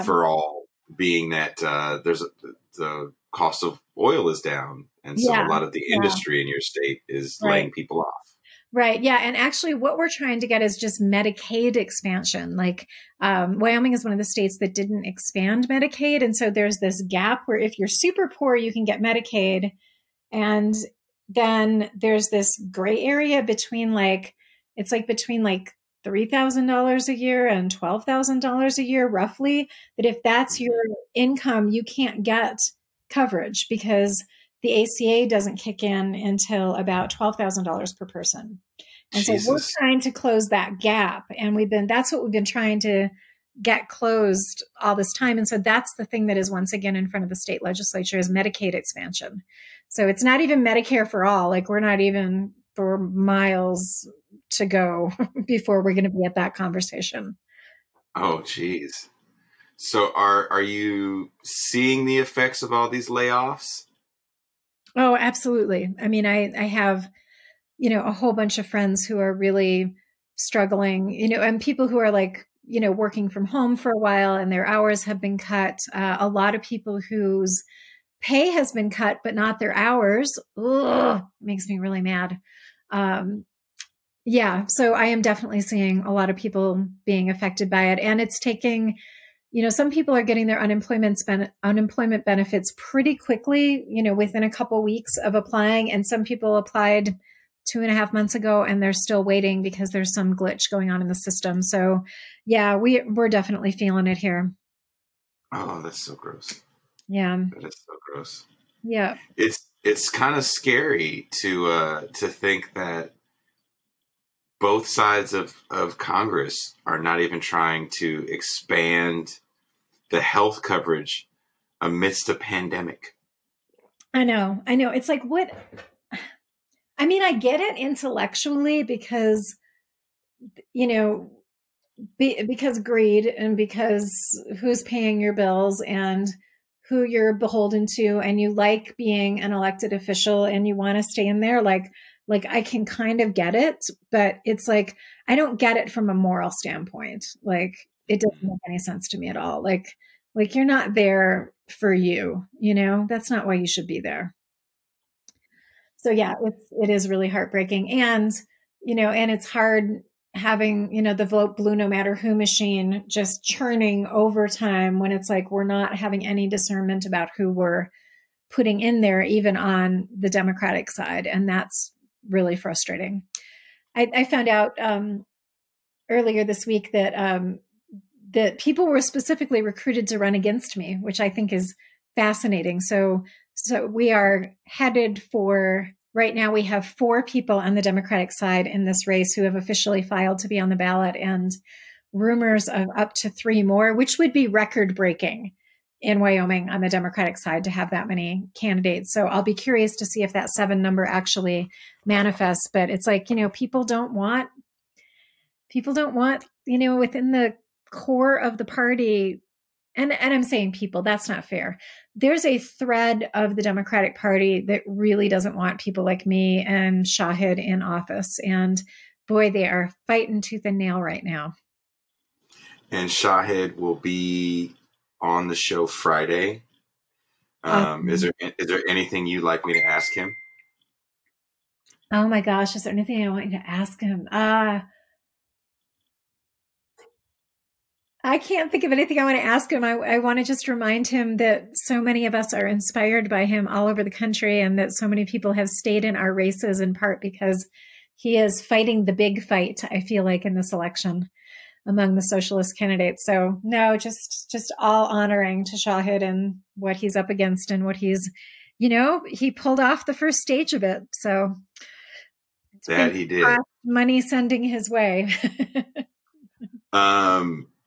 for all, being that the cost of oil is down, and so a lot of the industry in your state is laying people off. Right. Yeah. And actually what we're trying to get is just Medicaid expansion. Like Wyoming is one of the states that didn't expand Medicaid. And so there's this gap where if you're super poor, you can get Medicaid. And then there's this gray area between between $3,000 a year and $12,000 a year, roughly, that if that's your income, you can't get coverage because the ACA doesn't kick in until about $12,000 per person. And Jesus. So we're trying to close that gap. And that's what we've been trying to get closed all this time. And so that's the thing that is once again in front of the state legislature is Medicaid expansion. So it's not even Medicare for all. Like we're not even for miles to go before we're going to be at that conversation. Oh, geez. So are you seeing the effects of all these layoffs? Oh, absolutely. I mean, I have, a whole bunch of friends who are really struggling, and people who are like, working from home for a while and their hours have been cut. A lot of people whose pay has been cut, but not their hours. Ugh, it makes me really mad. So I am definitely seeing a lot of people being affected by it. And it's taking, some people are getting their unemployment benefits pretty quickly, within a couple weeks of applying. And some people applied 2.5 months ago, and they're still waiting because there's some glitch going on in the system. So yeah, we're definitely feeling it here. Oh, that's so gross. Yeah. That is so gross. Yeah. It's kind of scary to think that both sides of Congress are not even trying to expand the health coverage amidst a pandemic. I know. It's like, what? I mean, I get it intellectually because, because greed, and because who's paying your bills and who you're beholden to, and you like being an elected official and you want to stay in there. Like I can kind of get it, but it's like, I don't get it from a moral standpoint. Like, it doesn't make any sense to me at all. Like you're not there for you, that's not why you should be there. So yeah, it is really heartbreaking. And, and it's hard having, the vote blue no matter who machine just churning over time when it's like, we're not having any discernment about who we're putting in there, even on the Democratic side. And that's really frustrating. I found out earlier this week that people were specifically recruited to run against me, which I think is fascinating. So we are headed for, right now we have 4 people on the Democratic side in this race who have officially filed to be on the ballot, and rumors of up to 3 more, which would be record breaking in Wyoming on the Democratic side to have that many candidates. So I'll be curious to see if that 7 number actually manifests. But it's like, people don't want, within the core of the party. And I'm saying people, that's not fair. There's a thread of the Democratic Party that really doesn't want people like me and Shahid in office. And boy, they are fighting tooth and nail right now. And Shahid will be on the show Friday. Is there anything you'd like me to ask him? Oh my gosh, is there anything I want you to ask him? I can't think of anything I want to ask him. I want to just remind him that so many of us are inspired by him all over the country, and that so many people have stayed in our races in part because he is fighting the big fight, I feel like, in this election among the socialist candidates. So no, just all honoring to Shahid and what he's up against and what he's, he pulled off the first stage of it. So that he did. Money sending his way.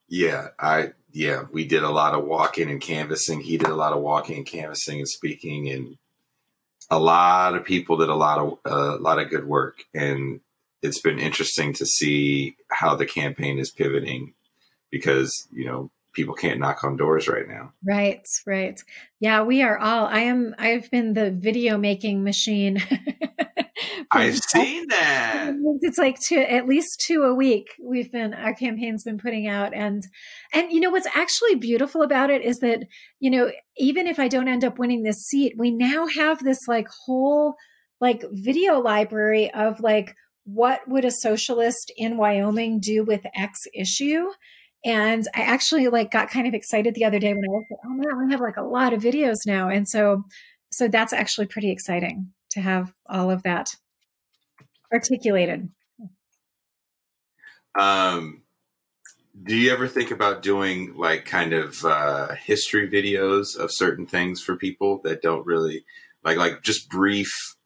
Yeah, we did a lot of walking and canvassing. He did a lot of walking and canvassing and speaking, and a lot of people did a lot of good work. And it's been interesting to see how the campaign is pivoting because, people can't knock on doors right now. Right. Yeah, we are all, I've been the video making machine. I've seen that. It's like at least 2 a week. Our campaign's been putting out. And what's actually beautiful about it is that, even if I don't end up winning this seat, we now have this whole video library of what would a socialist in Wyoming do with X issue? And I actually got kind of excited the other day when I looked at, oh man, we have a lot of videos now. And so that's actually pretty exciting to have all of that articulated. Do you ever think about doing history videos of certain things for people that don't really just brief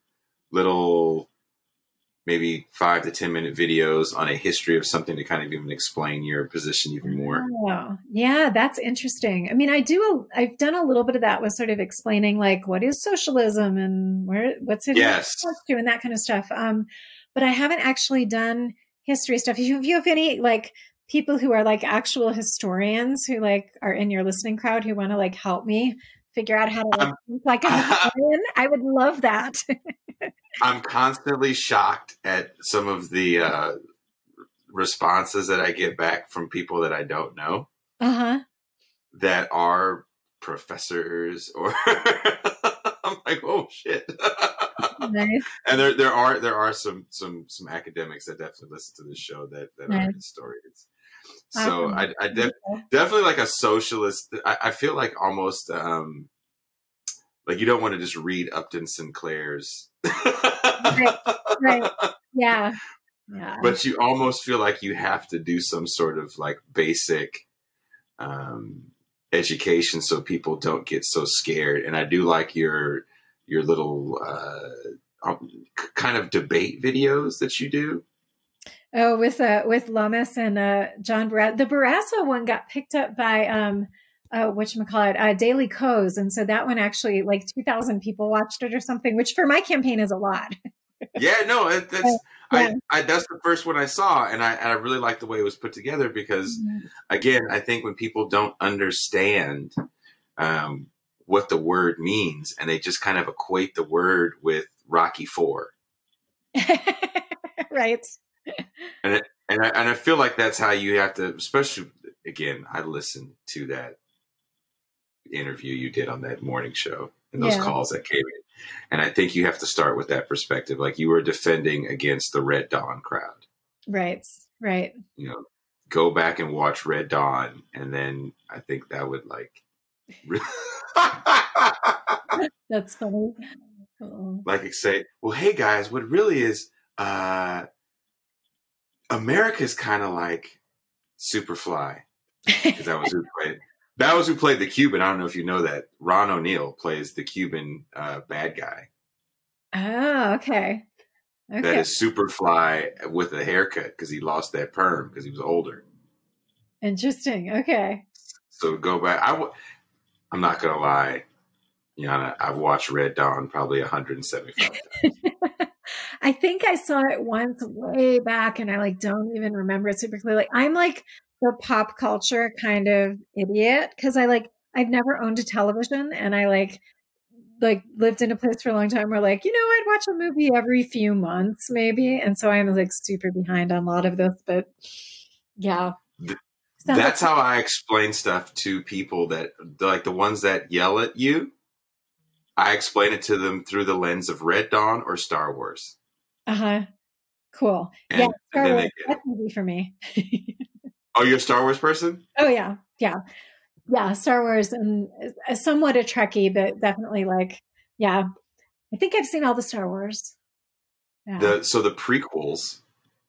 little, maybe 5 to 10 minute videos on a history of something to kind of even explain your position even more? Oh, yeah, that's interesting. I mean, I've done a little bit of that with sort of explaining what is socialism and what's it to and that kind of stuff. But I haven't actually done history stuff. If you have any people who are actual historians who are in your listening crowd who want to help me figure out how to think like a historian, I would love that. I'm constantly shocked at some of the responses that I get back from people that I don't know that are professors or I'm like, oh shit. Nice. And there are some academics that definitely listen to this show that nice. Are historians. So I definitely like a socialist. I feel like almost you don't want to just read Upton Sinclair's Right. Right. Yeah. Yeah. But you almost feel like you have to do some sort of like basic education so people don't get so scared. And I do like your little kind of debate videos that you do. Oh, with Lomas and John Barrasso. The Barrasso one got picked up by whatchamacallit, Daily Kos. And so that one actually like 2,000 people watched it or something, which for my campaign is a lot. Yeah, no, that's Yeah. that's the first one I saw, and I really like the way it was put together because, again, I think when people don't understand what the word means, and they just kind of equate the word with Rocky IV, Right. and I feel like that's how you have to, especially again, I listened to that interview you did on that morning show and those calls that came in. And I think you have to start with that perspective. Like you were defending against the Red Dawn crowd. Right. Right. You know, go back and watch Red Dawn. And then I think that would like. That's funny. Like say, well, hey guys, what really is America's kind of like Superfly. Because that was who played. That was who played the Cuban. I don't know if you know that. Ron O'Neal plays the Cuban bad guy. Oh, okay. That is Superfly with a haircut because he lost that perm because he was older. Interesting. Okay. So go back. I'm not going to lie, Yana, I've watched Red Dawn probably 175 times. I think I saw it once way back and I like don't even remember it super clearly. I'm like the pop culture kind of idiot because I've never owned a television and I like lived in a place for a long time where like, I'd watch a movie every few months maybe. And so I'm like super behind on a lot of this, but yeah. That's how I explain stuff to people that like the ones that yell at you. I explain it to them through the lens of Red Dawn or Star Wars. Uh-huh. Cool. And, yeah. Star Wars, that's easy for me. Oh, you're a Star Wars person? Oh yeah. Yeah. Yeah. Star Wars and somewhat a Trekkie, but definitely like, yeah. I think I've seen all the Star Wars. Yeah. So the prequels,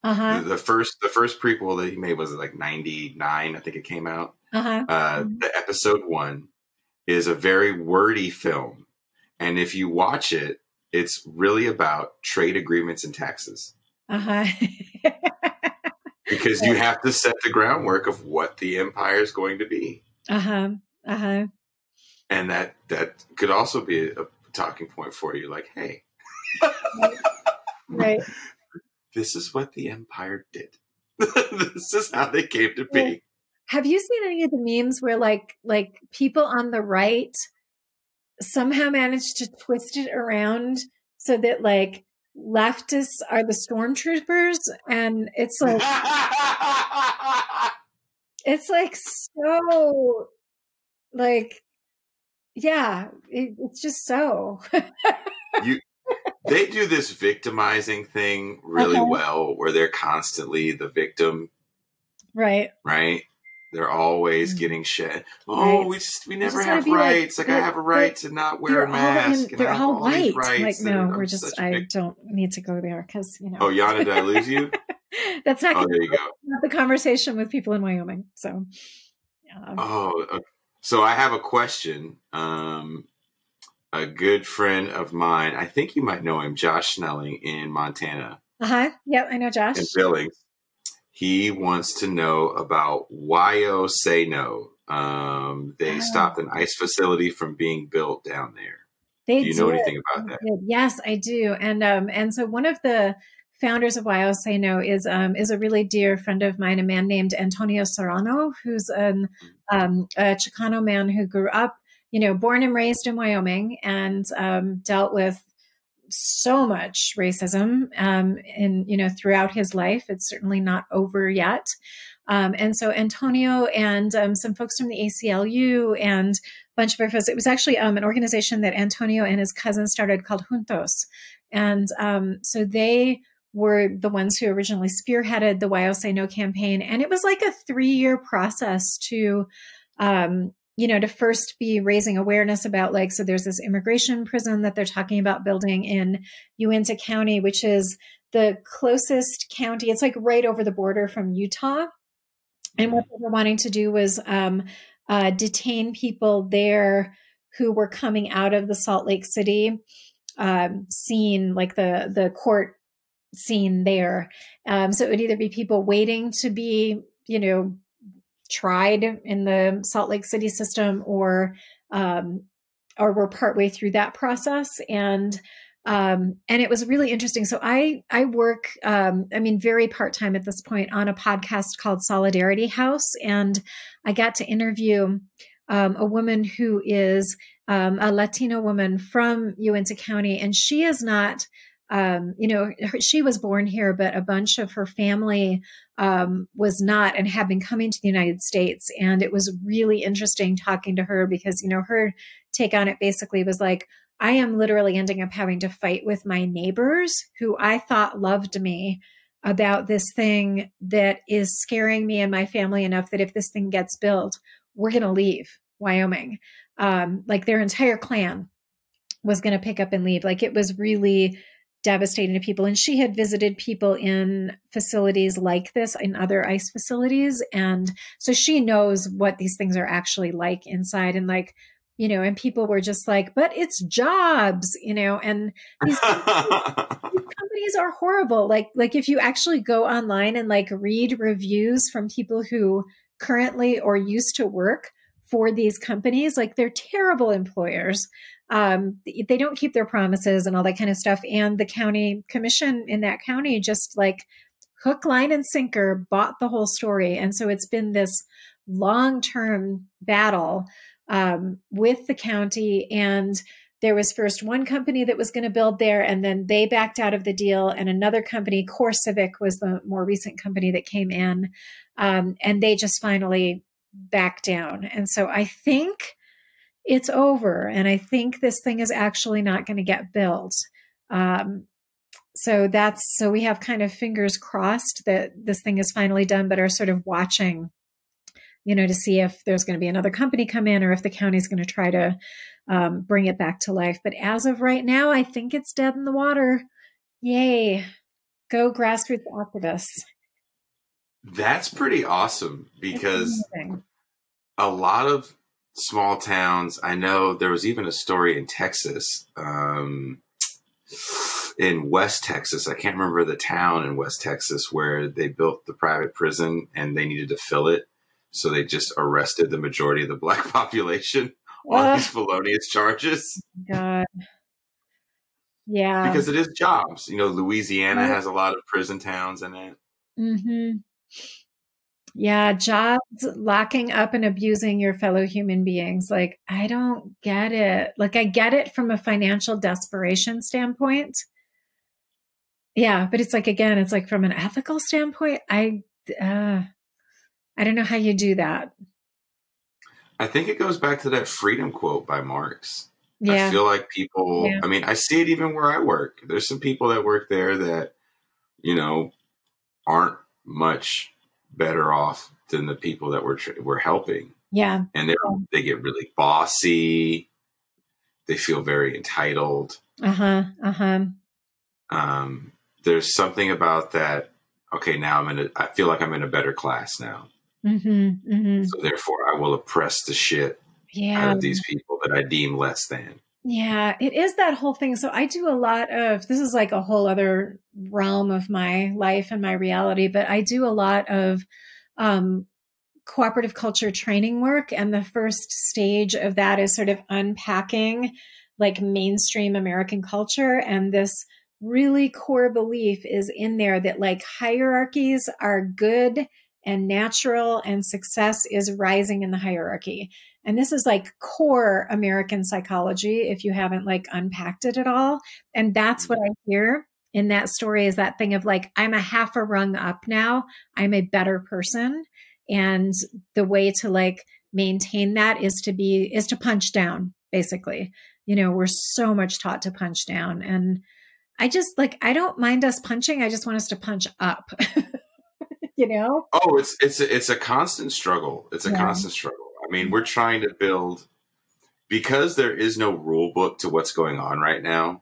the first prequel that he made was like 99, I think it came out. The episode 1 is a very wordy film. And if you watch it, it's really about trade agreements and taxes. Because you have to set the groundwork of what the empire is going to be. And that could also be a talking point for you. Like, hey, right. This is what the empire did. This is how they came to be. Have you seen any of the memes where like people on the right somehow managed to twist it around so that like leftists are the stormtroopers and it's like so like it's just so they do this victimizing thing really well where they're constantly the victim, right, they're always getting shit. Oh, we never have rights. Like I have a right to not wear a mask. They're all white. Like no, I don't need to go there because Oh, Yana, did I lose you? That's not. There you go. Not the conversation with people in Wyoming. So. So I have a question. A good friend of mine, I think you might know him, Josh Snelling in Montana. Yep, I know Josh. In Billings. He wants to know about Wyo Say No. They stopped an ICE facility from being built down there. Do you know anything about that? Yes, I do. And so one of the founders of Wyo Say No is a really dear friend of mine, a man named Antonio Serrano, who's a Chicano man who grew up, born and raised in Wyoming and dealt with so much racism throughout his life. It's certainly not over yet. And so Antonio and some folks from the ACLU and a bunch of our folks, it was actually an organization that Antonio and his cousin started called Juntos. And so they were the ones who originally spearheaded the Wyo Say No campaign. And it was like a 3-year process to to first be raising awareness about like, so there's this immigration prison that they're talking about building in Uintah County, which is the closest county. It's like right over the border from Utah. And what they were wanting to do was detain people there who were coming out of the Salt Lake City scene, like the court scene there. So it would either be people waiting to be, tried in the Salt Lake City system, or we're partway through that process. And it was really interesting. So I work, very part-time at this point on a podcast called Solidarity House. And I got to interview a woman who is a Latino woman from Uintah County. And she is not, she was born here, but a bunch of her family was not and had been coming to the United States. And it was really interesting talking to her because, her take on it basically was like, I am literally ending up having to fight with my neighbors who I thought loved me about this thing that is scaring me and my family enough that if this thing gets built, we're going to leave Wyoming. Like their entire clan was going to pick up and leave. Like it was really devastating to people. And she had visited people in facilities like this, in other ICE facilities. And so she knows what these things are actually like inside. And like, and people were just like, but it's jobs, and these companies are horrible. Like if you actually go online and like read reviews from people who currently or used to work for these companies, like they're terrible employers. They don't keep their promises and all that kind of stuff. And the county commission in that county just like hook, line, and sinker bought the whole story. And so it's been this long-term battle with the county. And there was first one company that was going to build there, and then they backed out of the deal. And another company, Core Civic, was the more recent company that came in. And they just finally backed down. And so I think it's over. And I think this thing is actually not going to get built. So we have kind of fingers crossed that this thing is finally done, but are sort of watching, to see if there's going to be another company come in or if the county's going to try to bring it back to life. But as of right now, I think it's dead in the water. Yay. Go grassroots activists. That's pretty awesome because a lot of small towns, I know there was even a story in Texas, in West Texas. I can't remember the town in West Texas where they built the private prison and they needed to fill it. So they just arrested the majority of the Black population on these felonious charges. God. Yeah. Because it is jobs. Louisiana has a lot of prison towns in it. Mm-hmm. Yeah. Jobs, locking up and abusing your fellow human beings. Like, I don't get it. Like, I get it from a financial desperation standpoint. Yeah. But it's like, again, it's like from an ethical standpoint, I don't know how you do that. I think it goes back to that freedom quote by Marx. Yeah. I feel like people, I see it even where I work. There's some people that work there that, aren't much better off than the people that we're helping. Yeah. And they get really bossy. They feel very entitled. There's something about that. Okay, now I feel like I'm in a better class now. So therefore I will oppress the shit out of these people that I deem less than. Yeah, it is that whole thing. So I do a lot of, this is like a whole other realm of my life and my reality, but I do a lot of cooperative culture training work. And the first stage of that is sort of unpacking like mainstream American culture. And this really core belief is in there that like hierarchies are good and natural and success is rising in the hierarchy. And this is like core American psychology if you haven't like unpacked it at all. And that's what I hear in that story is that thing of like, I'm a half a rung up now. I'm a better person. And the way to like maintain that is to punch down, basically. We're so much taught to punch down. And I just like, I don't mind us punching. I just want us to punch up. Oh, it's a constant struggle. It's a constant struggle. mean, we're trying to build, because there is no rule book to what's going on right now.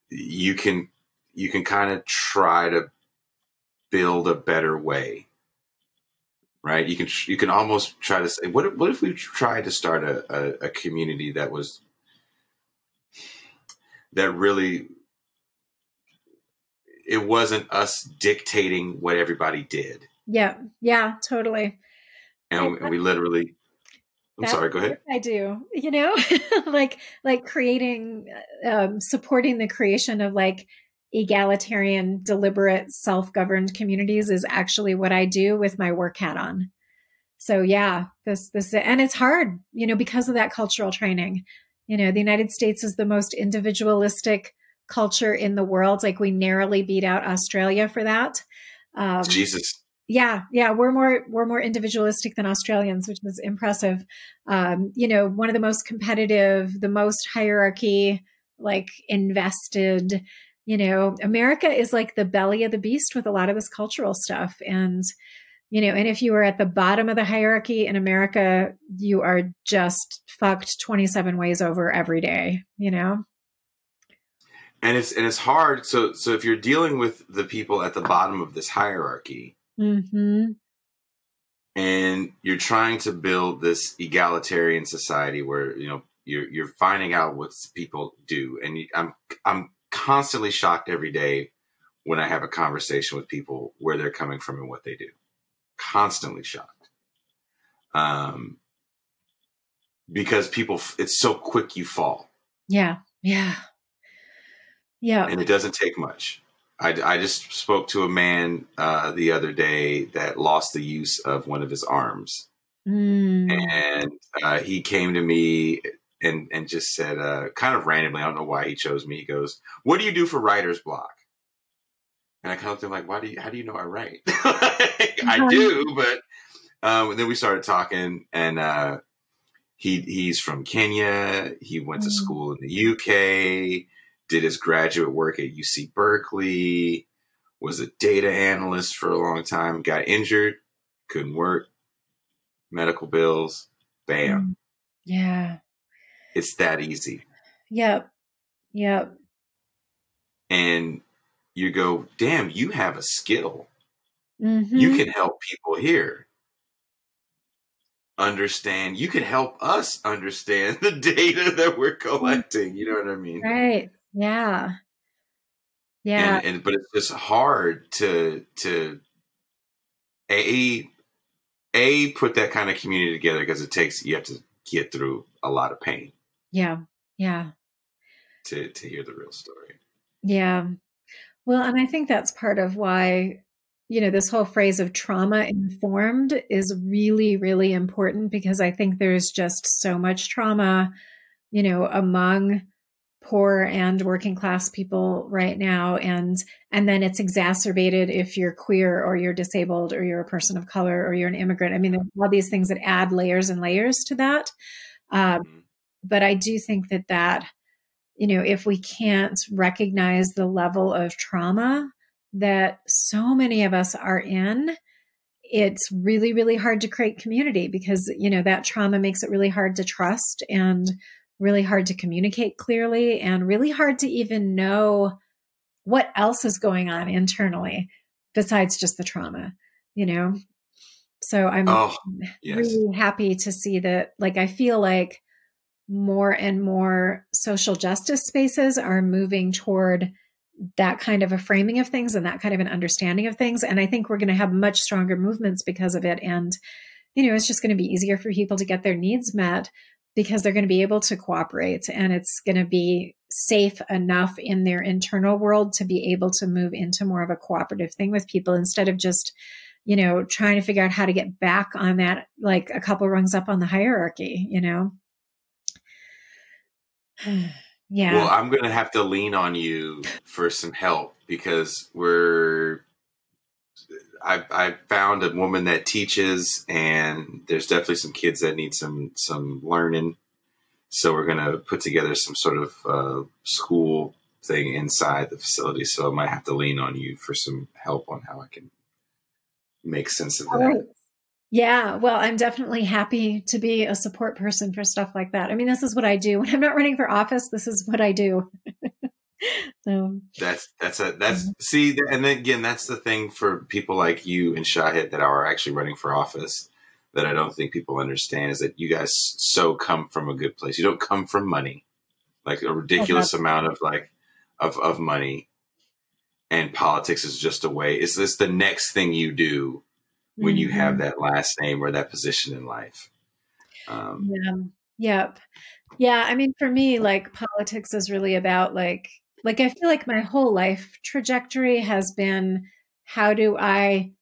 You can kind of try to build a better way, right? You can almost try to say, what if we tried to start a community that really, it wasn't us dictating what everybody did. Yeah, totally. And we literally, I'm sorry, go ahead. I do, like creating, supporting the creation of like egalitarian, deliberate, self-governed communities is actually what I do with my work hat on. So yeah, this, and it's hard, because of that cultural training. The United States is the most individualistic culture in the world. Like, we narrowly beat out Australia for that. Jesus. Yeah. We're more individualistic than Australians, which is impressive. One of the most competitive, the most hierarchy, like invested, America is like the belly of the beast with a lot of this cultural stuff. And, and if you are at the bottom of the hierarchy in America, you are just fucked 27 ways over every day, And it's hard. So if you're dealing with the people at the bottom of this hierarchy, and you're trying to build this egalitarian society where, you're finding out what people do. And I'm constantly shocked every day when I have a conversation with people where they're coming from and what they do. Constantly shocked. Because people, it's so quick you fall. Yeah. And it doesn't take much. I just spoke to a man the other day that lost the use of one of his arms. And he came to me and just said, kind of randomly, I don't know why he chose me. He goes, "What do you do for writer's block?" And I kind of looked at him like, how do you know I write? I do, but and then we started talking, and he's from Kenya. He went to school in the UK, did his graduate work at UC Berkeley, was a data analyst for a long time, got injured, couldn't work, medical bills, bam. Yeah. It's that easy. Yep. And you go, damn, you have a skill. You can help people here understand. You can help us understand the data that we're collecting. You know what I mean? Right. Yeah. But it's just hard to put that kind of community together, because you have to get through a lot of pain. Yeah. To hear the real story. Yeah. Well, and I think that's part of why, this whole phrase of trauma informed is really, really important, because I think there's just so much trauma, among poor and working class people right now. And then it's exacerbated if you're queer or you're disabled or you're a person of color or you're an immigrant. I mean, there's all these things that add layers and layers to that. But I do think that, if we can't recognize the level of trauma that so many of us are in, it's really, really hard to create community, because, that trauma makes it really hard to trust and really hard to communicate clearly and really hard to even know what else is going on internally besides just the trauma, So I'm really happy to see that, like, I feel like more and more social justice spaces are moving toward that kind of a framing of things and that kind of an understanding of things. And I think we're going to have much stronger movements because of it. And, it's just going to be easier for people to get their needs met because they're going to be able to cooperate, and it's going to be safe enough in their internal world to be able to move into more of a cooperative thing with people, instead of just, trying to figure out how to get back on that, like a couple rungs up on the hierarchy, Yeah. Well, I'm going to have to lean on you for some help, because I found a woman that teaches, and there's definitely some kids that need some learning. So we're going to put together some sort of school thing inside the facility. So I might have to lean on you for some help on how I can make sense of that. Right. Yeah, well, I'm definitely happy to be a support person for stuff like that. I mean, this is what I do. When I'm not running for office, this is what I do. So, That's see, and then again, that's the thing for people like you and Shahid that are actually running for office that I don't think people understand is that you guys so come from a good place. You don't come from money, like a oh, ridiculous amount of of money, and politics is just a way. It's this the next thing you do when you have mhm. that last name or that position in life. Yeah. Yep. Yeah. I mean, for me, like politics is really about like I feel like my whole life trajectory has been how do I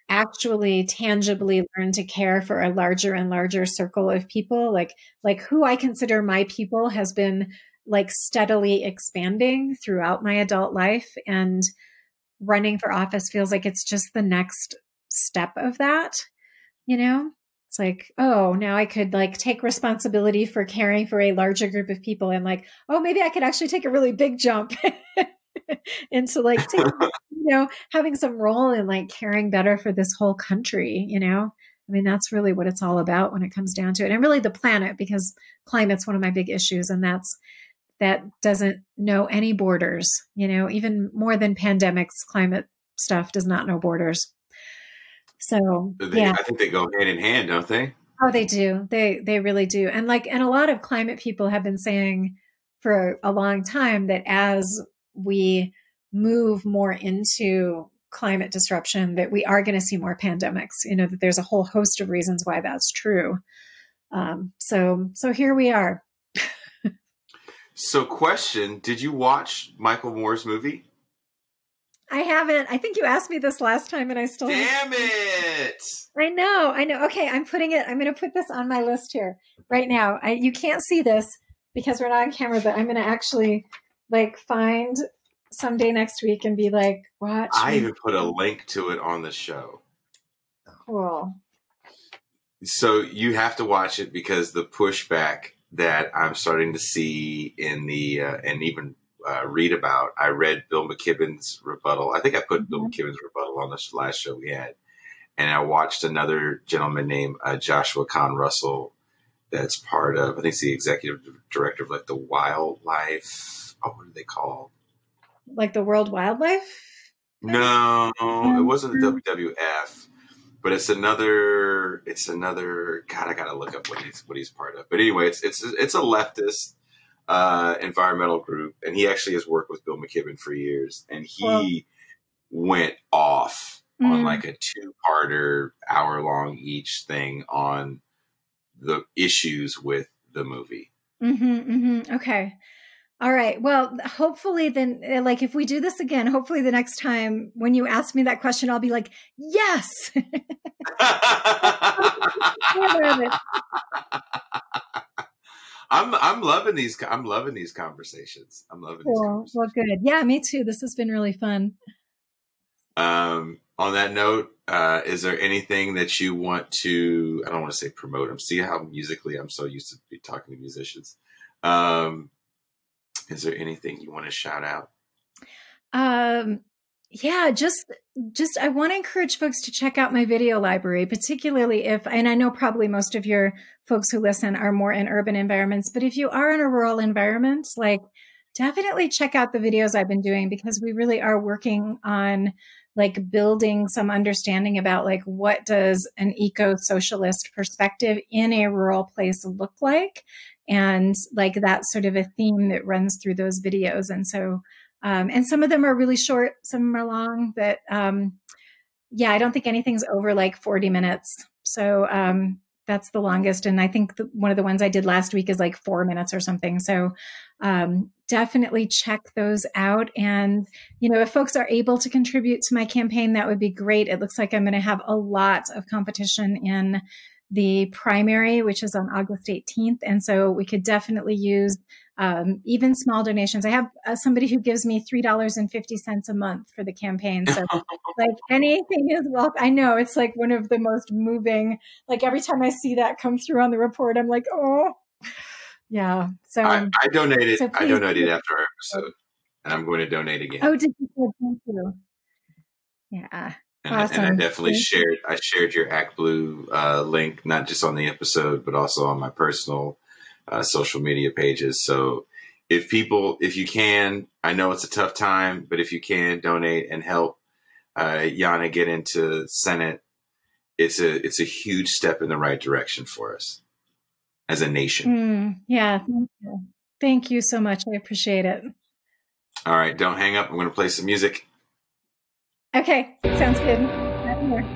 actually tangibly learn to care for a larger and larger circle of people? Like who I consider my people has been like steadily expanding throughout my adult life. And running for office feels like it's just the next step of that, you know? It's like, oh, now I could like take responsibility for caring for a larger group of people and like, oh, maybe I could actually take a really big jump into like taking, having some role in like caring better for this whole country, you know? I mean, that's really what it's all about when it comes down to it. And really the planet, because climate's one of my big issues. And that doesn't know any borders, even more than pandemics, climate stuff does not know borders. So yeah. I think they go hand in hand, don't they? Oh, they do. They really do. And a lot of climate people have been saying for a long time that as we move more into climate disruption, that we are going to see more pandemics, that there's a whole host of reasons why that's true. So here we are. So, question: did you watch Michael Moore's movie? I haven't. I think you asked me this last time and I still Damn it! I know. Okay, I'm going to put this on my list here right now. You can't see this because we're not on camera, but I'm going to actually like find someday next week and be like, watch. I even put a link to it on the show. Cool. So you have to watch it because the pushback that I'm starting to see in the and even read about. I read Bill McKibben's rebuttal. I think I put Bill McKibben's rebuttal on the last show we had. And I watched another gentleman named Joshua Kahn Russell that's part of, I think he's the executive director of like the wildlife. Oh, what are they called? Like the World Wildlife? No, it wasn't the WWF, but it's another, God, I got to look up what he's part of. But anyway, it's a leftist environmental group. And he actually has worked with Bill McKibben for years. And he went off on like a two-parter, hour-long each thing on the issues with the movie. Okay. All right. Well, hopefully then, like if we do this again, hopefully the next time when you ask me that question, I'll be like, yes. I'm loving these. I'm loving these conversations. I'm loving these conversations. Well, good. Yeah, me too. This has been really fun. On that note, is there anything that you want to, I don't want to say promote. I'm see how musically I'm so used to be talking to musicians. Is there anything you want to shout out? Yeah, just I want to encourage folks to check out my video library, particularly and I know probably most of your folks who listen are more in urban environments, but if you are in a rural environment, like definitely check out the videos I've been doing because we really are working on like building some understanding about like what does an eco-socialist perspective in a rural place look like, and like that's sort of a theme that runs through those videos. And so and some of them are really short, some of them are long, but yeah, I don't think anything's over like 40 minutes. So that's the longest. And I think one of the ones I did last week is like 4 minutes or something. So definitely check those out. And, if folks are able to contribute to my campaign, that would be great. It looks like I'm going to have a lot of competition in the primary, which is on August 18th. And so we could definitely use even small donations. I have somebody who gives me $3.50 a month for the campaign. So like anything is welcome. I know it's like one of the most moving, like every time I see that come through on the report, I'm like, oh yeah. So I donated. So I donated after our episode and I'm going to donate again. Oh, did you? Thank you. Yeah. And I Awesome. definitely shared your Act Blue link, not just on the episode, but also on my personal social media pages. So if you can, I know it's a tough time, but if you can donate and help Yana get into Senate, it's a huge step in the right direction for us as a nation. Yeah. Thank you. Thank you so much. I appreciate it. All right, don't hang up. I'm going to play some music. Okay. Sounds good.